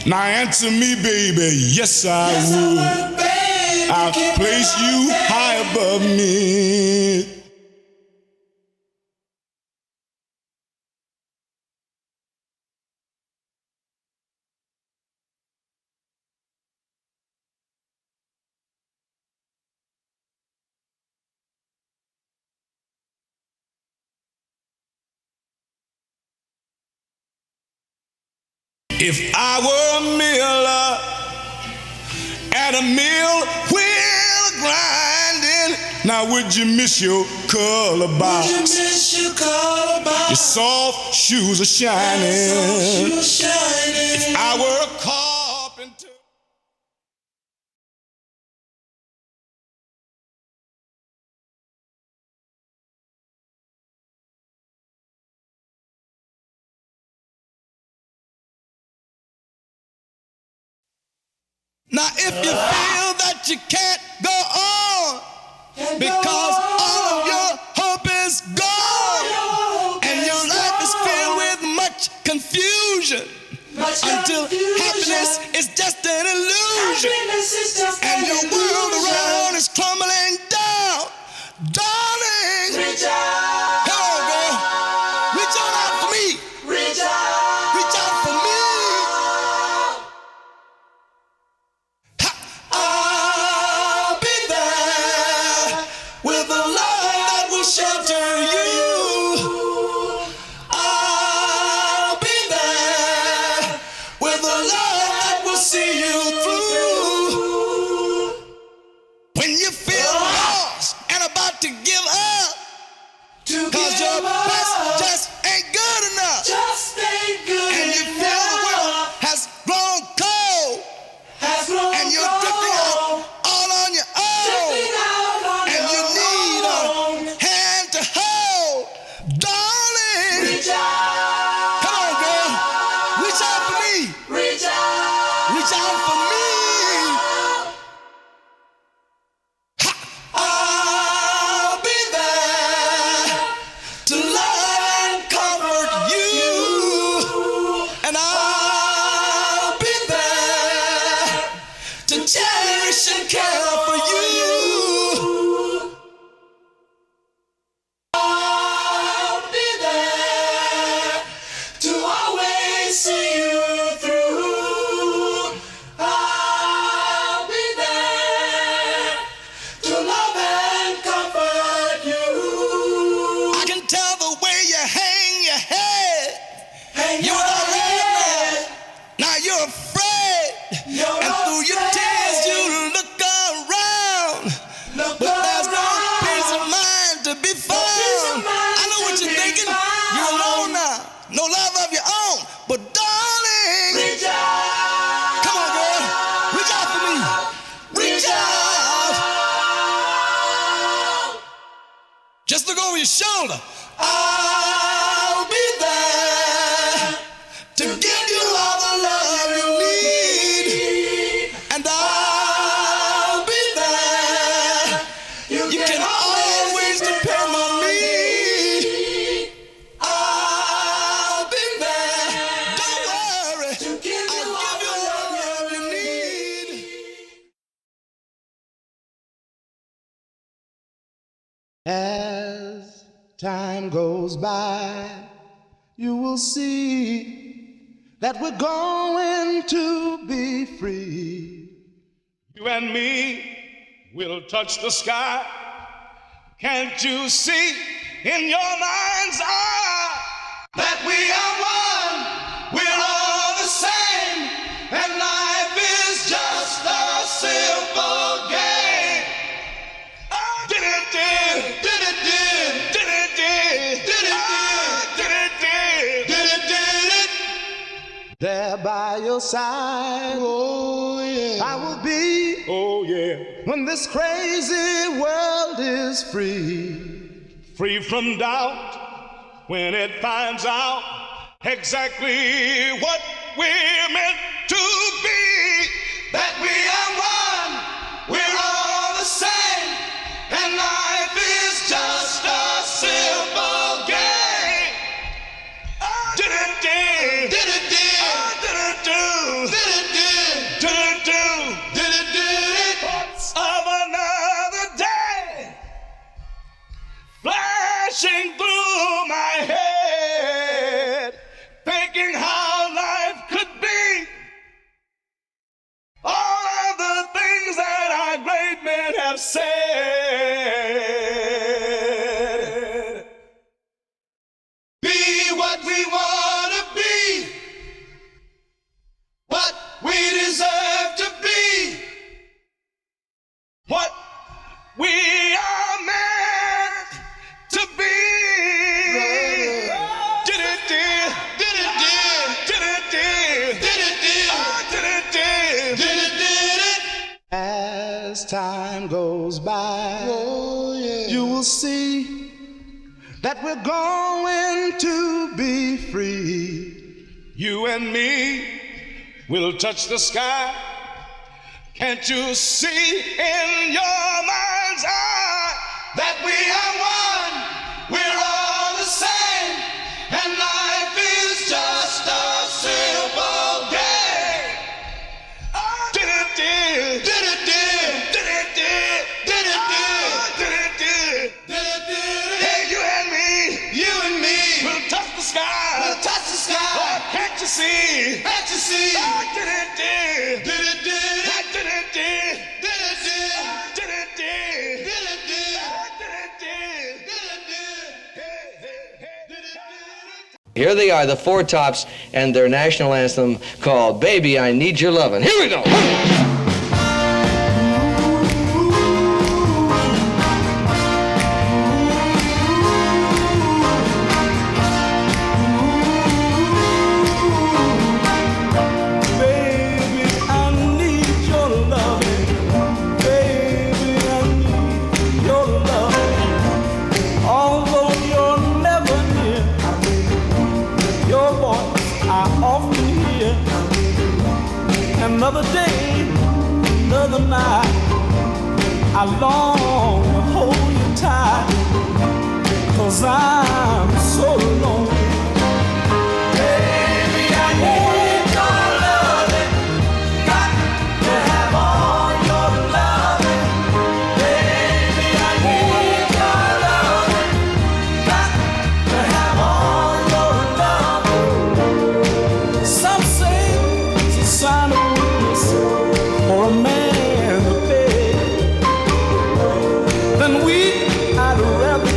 Now answer me, baby, yes I would. I'll place you high above me. If I were a miller at a mill wheel grinding, now would you miss your calabash? Would you miss your calabash? Your soft shoes are shining. If I were a carpenter. Now if you feel that you can't go on because all of your hope is gone and your life is filled with much confusion until happiness is just an illusion and your world around is crumbling down, darling, reach out. Come on, girl. Reach on out for me. Reach out. Reach out for me. I'll be there with a love that will shelter you. I'll be there with a love that will see you through. When you feel lost and about to give up, cause your best just ain't good enough. Just ain't good and you feel the world has grown cold. And you're drifting out all on your own. And you need a hand to hold. Darling, reach out. Come on, girl. Reach out for me. Reach out. Reach out for me. Ha. I'll be there to love and comfort you. And I'll be there to cherish and care for you. I'll be there to always see you through. I'll be there to love and comfort you. I can tell the way you hang your head. You're not ready. Now you're afraid. And through your tears you look around. But there's no peace of mind to be found. I know what you're thinking. You're alone now. No love of your own. But darling, reach out. Come on, girl. Reach out for me. Reach out. Just look over your shoulder. I'll be there to give you all the love you need. And I'll be there. You can always depend on me. I'll be there. Don't worry. To give you all the love you need. As time goes by, you will see that we're going to be free. You and me will touch the sky. Can't you see in your mind's eye that we are one? We're all the same, and life is just a simple game. Did it, did it, did it, did it, did it, did it, did it, did it. There by your side, Oh yeah, I will be. Oh yeah. When this crazy world is free. Free from doubt when it finds out exactly what we're meant to be. That we are one, we're all the same, and life is just a simple game. Did it, did it, did it, do, did it, did it, do, did it, did it, of another day flashing through my head, thinking how life could be. All of the things that our great men have said. Be what we want to be. As time goes by, you will see that we're going to be free. You and me will touch the sky. Can't you see in your mind's eye that we are one? We're all the same, and life is just a simple game. Hey, you and me, we'll touch the sky. We'll touch the sky. Oh, can't you see? Can't you see? Here they are, the Four Tops, and their national anthem called Baby, I Need Your Lovin'. Here we go. Another day, another night, I long to hold you tight, 'cause I'm so lonely. Baby, I need your loving, got to have all your loving. Baby, I need your loving, got to have all your loving. Some say it's a sign of for a man to pay, then weak I'd rather be,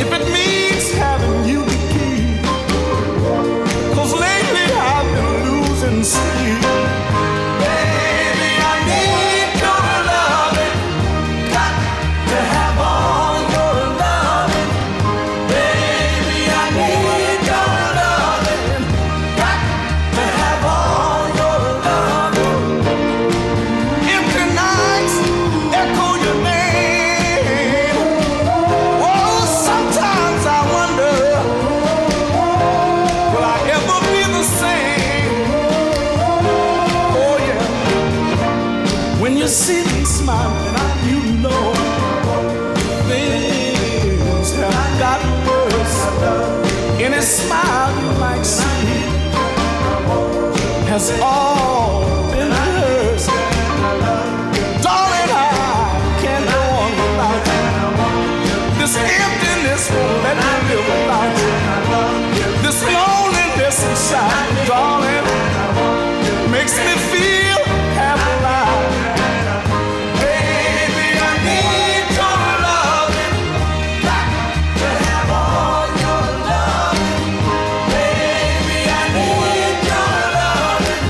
if it means having you to keep, 'cause lately I've been losing sleep. Baby, I need your loving, got to have all your loving. Baby, I need your loving, got to have all your loving. Empty nights echo your name. Oh, sometimes I wonder, will I ever be the same? Oh yeah, when you see me smiling, you know things have gotten worse. Any smile you might see has all been hers. Darling, I can't go on without you. This emptiness won't let me live without you. This loneliness inside, darling, makes me feel half alive. Baby, I need your loving, got to have all your loving. Baby, I need your loving,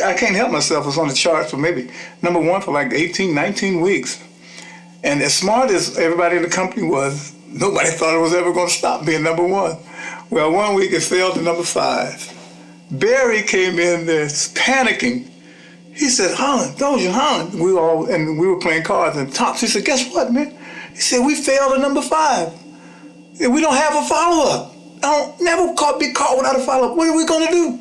I Can't Help Myself was on the charts for maybe #1 for like 18, 19 weeks. And as smart as everybody in the company was, nobody thought it was ever going to stop being #1. Well, one week it fell to #5. Barry came in there panicking. He said, Holland, Holland. We were playing cards and tops. He said, guess what, man? He said, we failed to #5. We don't have a follow-up. I don't never be caught without a follow-up. What are we going to do?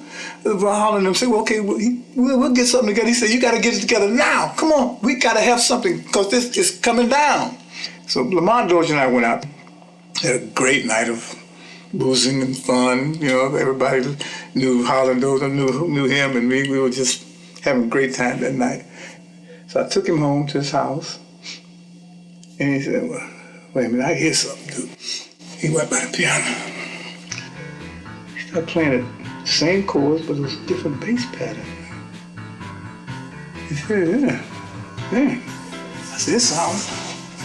Holland and them said, well, okay, we'll get something together. He said, you got to get it together now. Come on, we got to have something because this is coming down. So Lamont Dozier and I went out, had a great night of boozing and fun. You know, everybody knew Holland Dozier, knew him and me. We were just having a great time that night. So I took him home to his house, and he said, well, wait a minute, I hear something, dude. He went by the piano. He started playing it, same chords, but it was a different bass pattern. He said, yeah, man. I said, it sounds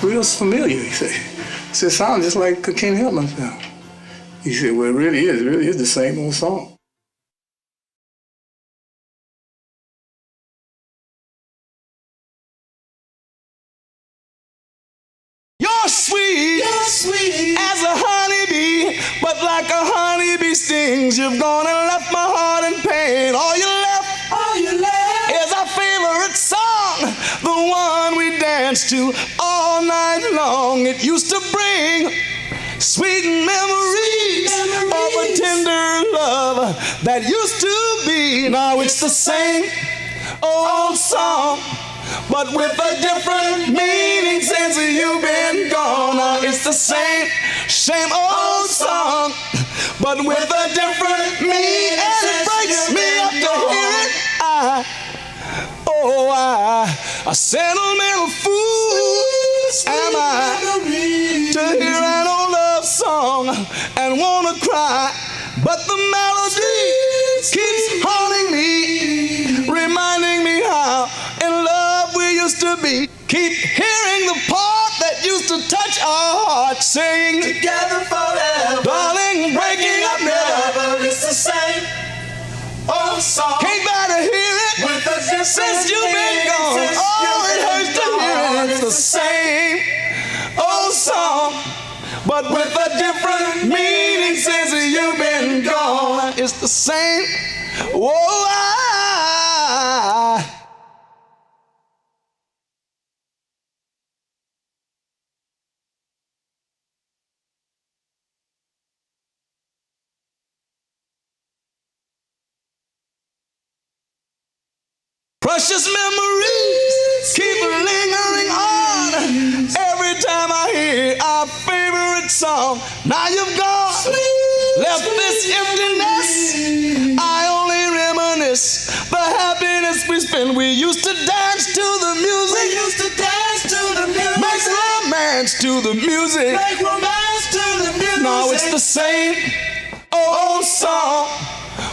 real familiar, he said. I said, it sounds just like I Can't Help Myself. He said, well, it really is the same old song. You're sweet as a honeybee, but like a honeybee stings, you've gone and left my heart in pain. All you left is our favorite song, the one we danced to all night long. It used to bring sweet memories of a tender love that used to be. Now it's the same old song, but with a different meaning since you've been gone. Now it's the same old song, but with a different meaning. And it breaks me up to hear it. A sentimental fool am I to hear an old love song and wanna cry, but the melody keeps haunting me, reminding me how in love we used to be. Keep hearing the part that used to touch our hearts, saying together forever, darling, breaking up never. It's the same old song. Can't bear to hear it since you've been gone. Oh, it hurts to hear it. It's the same old song, but with a different meaning since you've been gone. It's the same. Whoa, precious memories keep lingering on every time I hear our favorite song. Now you've gone, left this emptiness. I only reminisce the happiness we spent. We used to dance to the music. Make romance to the music. Now it's the same old song,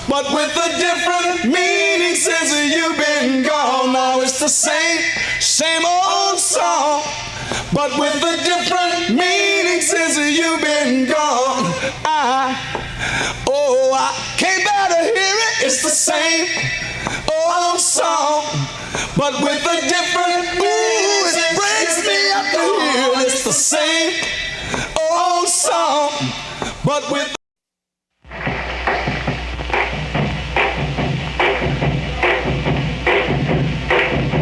but with a different meaning since you've been gone. Now it's the same old song, but with a different meaning since you've been gone. I can't bear to hear it. It's the same old song, but with a different ooh, it breaks me up to hear. It's the same old song, but with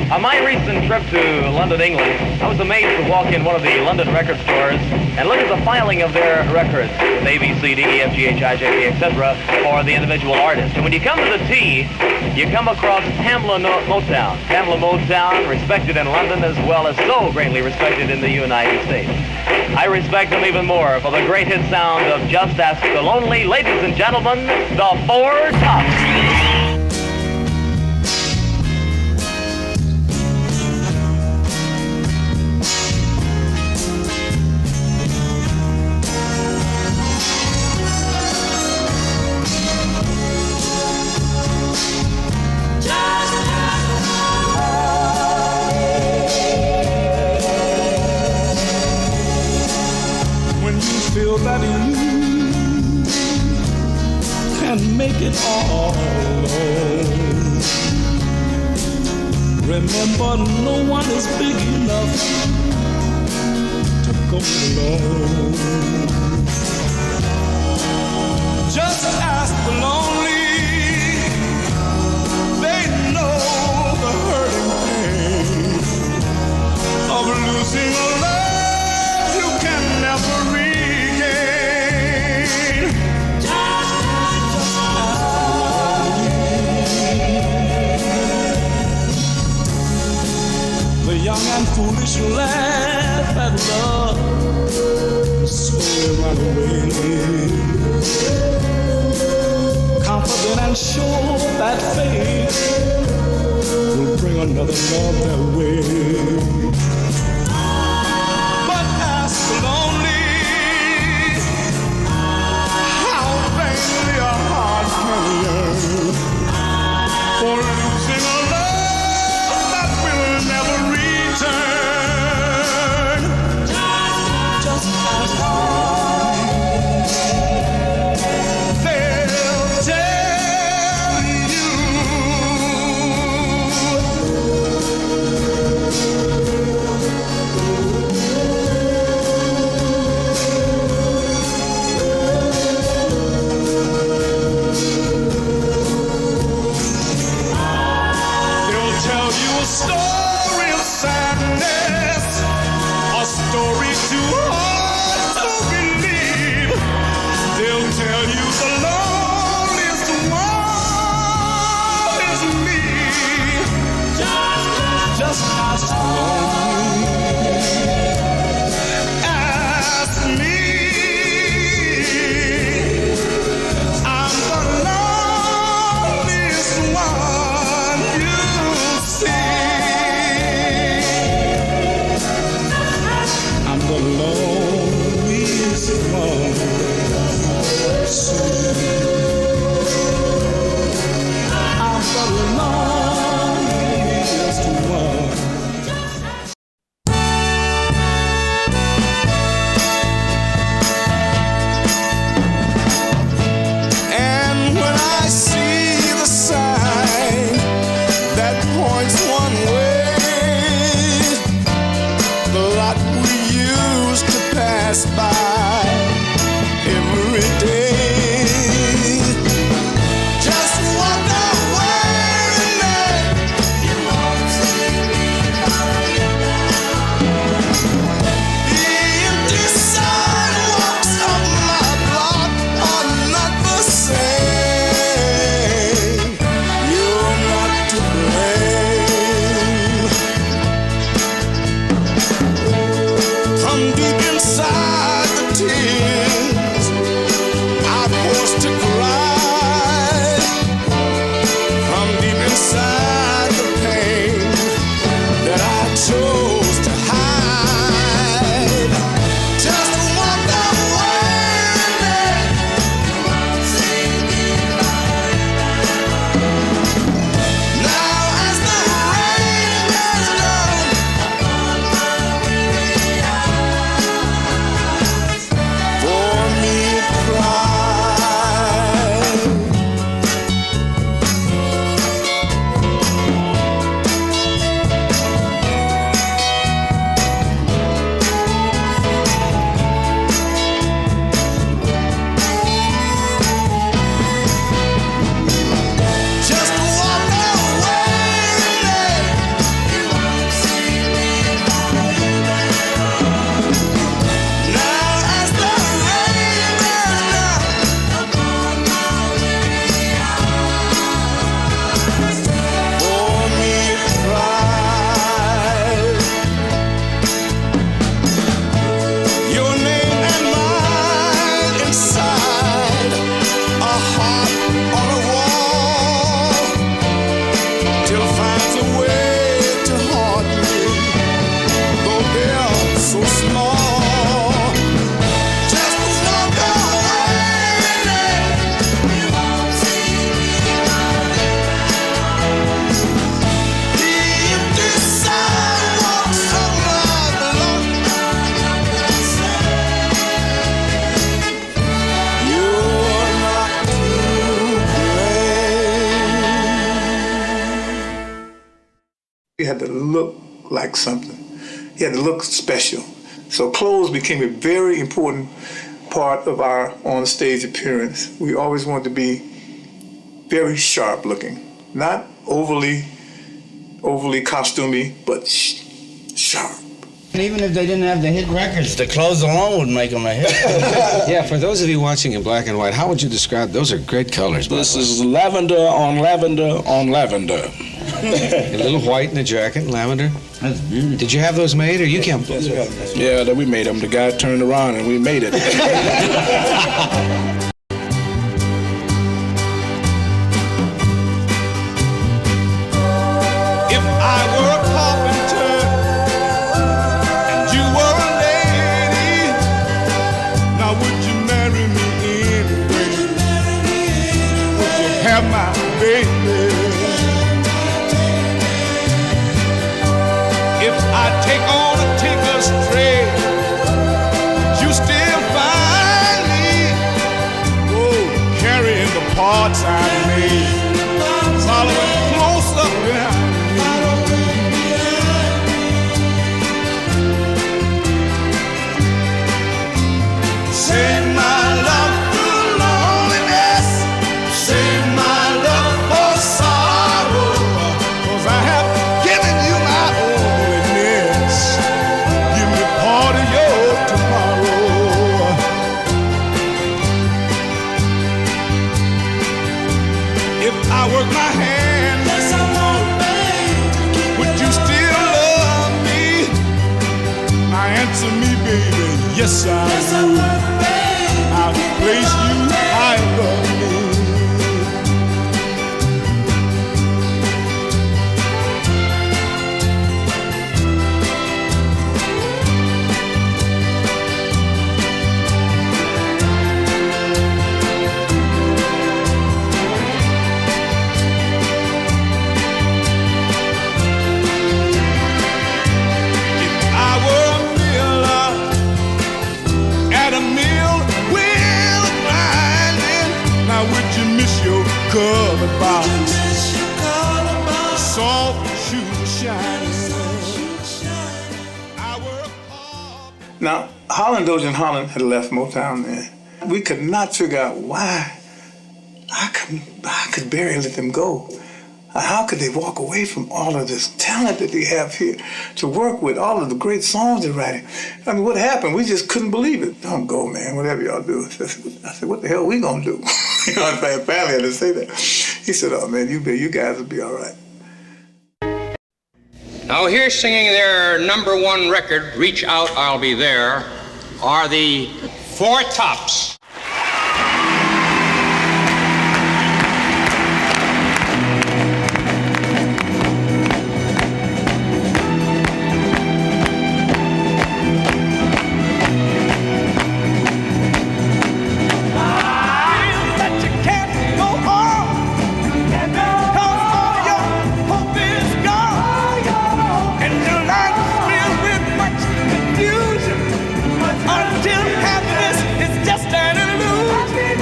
On my recent trip to London, England, I was amazed to walk in one of the London record stores and look at the filing of their records with A, B, C, D, E, F, G, H, I, J, K, etc. for the individual artist. And when you come to the T, you come across Tamla Motown. Tamla Motown, respected in London as well as so greatly respected in the United States. I respect them even more for the great hit sound of Just Ask the Lonely. Ladies and gentlemen, the Four Tops. That you can make it all Remember, no one is big enough to go alone. Just ask the lonely, they know the hurting pain of losing a love you can never regain. Just the young and foolish laugh at love, slowly run away. Confident and sure that fate will bring another love their way. But ask the lonely how vainly a heart can yearn for losing a love that will never return. Just ask He had to look like something. He had to look special. So clothes became a very important part of our on-stage appearance. We always wanted to be very sharp looking, not overly costumey, but sharp. And even if they didn't have the hit records, the clothes alone would make them a hit. Yeah, for those of you watching in black and white, how would you describe, those are great colors. This is lavender on lavender on lavender. A little white in the jacket, lavender. That's beautiful. Did you have those made, or you came? Yeah, that we made them. The guy turned around and we made it. If I were a carpenter and you were a lady, now would you marry me anyway? Would you have my baby? If I take on a tinker's trade, would you still find me? Oh, carrying the parts I made, following close up behind. Save my love through loneliness. Save my love for sorrow. 'Cause I have given you my onlyness. Give me part of your tomorrow. If I work my hand, would you still love me? Now answer me, baby. Yes, I would. I'll place you high above me. If I were a miller at a mill wheel grinding, now would you miss your color box? Soft shoes shining. Now, Holland, Dozier and Holland had left Motown then. We could not figure out why. I could barely let them go. How could they walk away from all of this talent that they have here to work with, all of the great songs they're writing? I mean, what happened? We just couldn't believe it. Don't go, man, whatever y'all do. I said, what the hell are we gonna do? You know, my family had to say that. He said, oh man, you guys will be all right. Now here singing their #1 record, Reach Out, I'll Be There, are the Four Tops. Until happiness is just an illusion,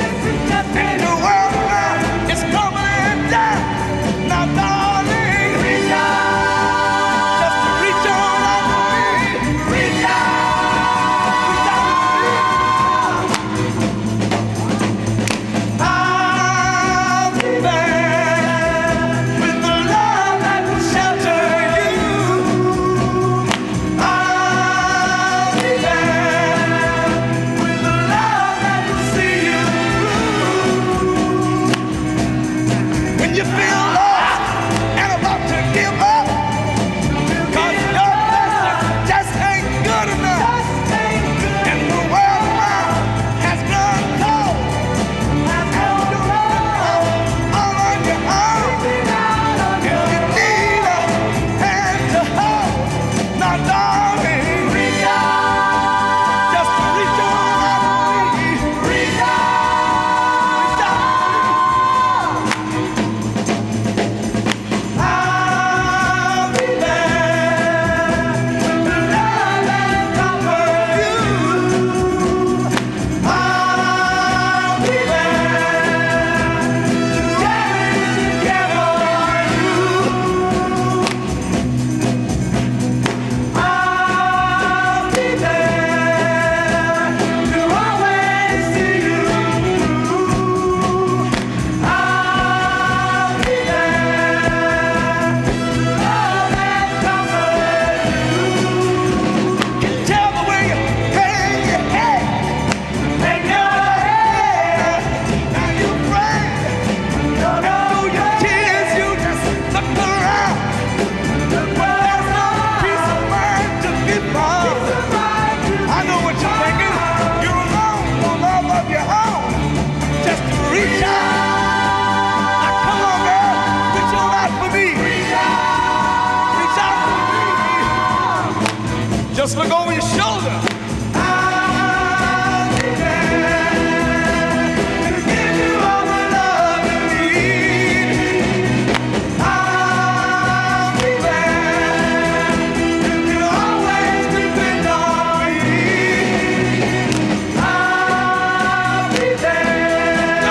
and the world now is coming down. Now, darling, reach out, just reach on out to me. Reach out, I'll be there with the love that will shelter you. I'll be there with the love that will see you through. When you feel lost and about to give up, 'cause your blessing just ain't good enough, and the world around has gone cold, and you're all on your own, and you need a hand to hold. Now, darling, reach out, just reach on out to me. Reach out, reach out. Just look over your shoulder. I'll be there to give you all the love you need. I'll be there. You can always depend on me. I'll be there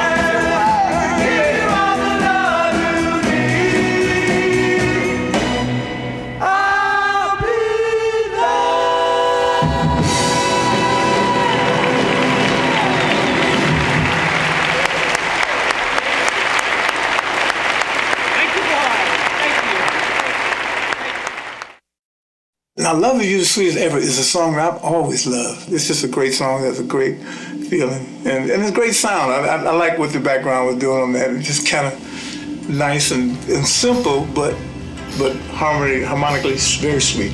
to give you all the love you need. I'll be Now, Love of You, the Sweetest Ever is a song that I've always loved. It's just a great song. That's a great feeling. And it's a great sound. I like what the background was doing on that. It's just kind of nice and simple, but harmonically very sweet.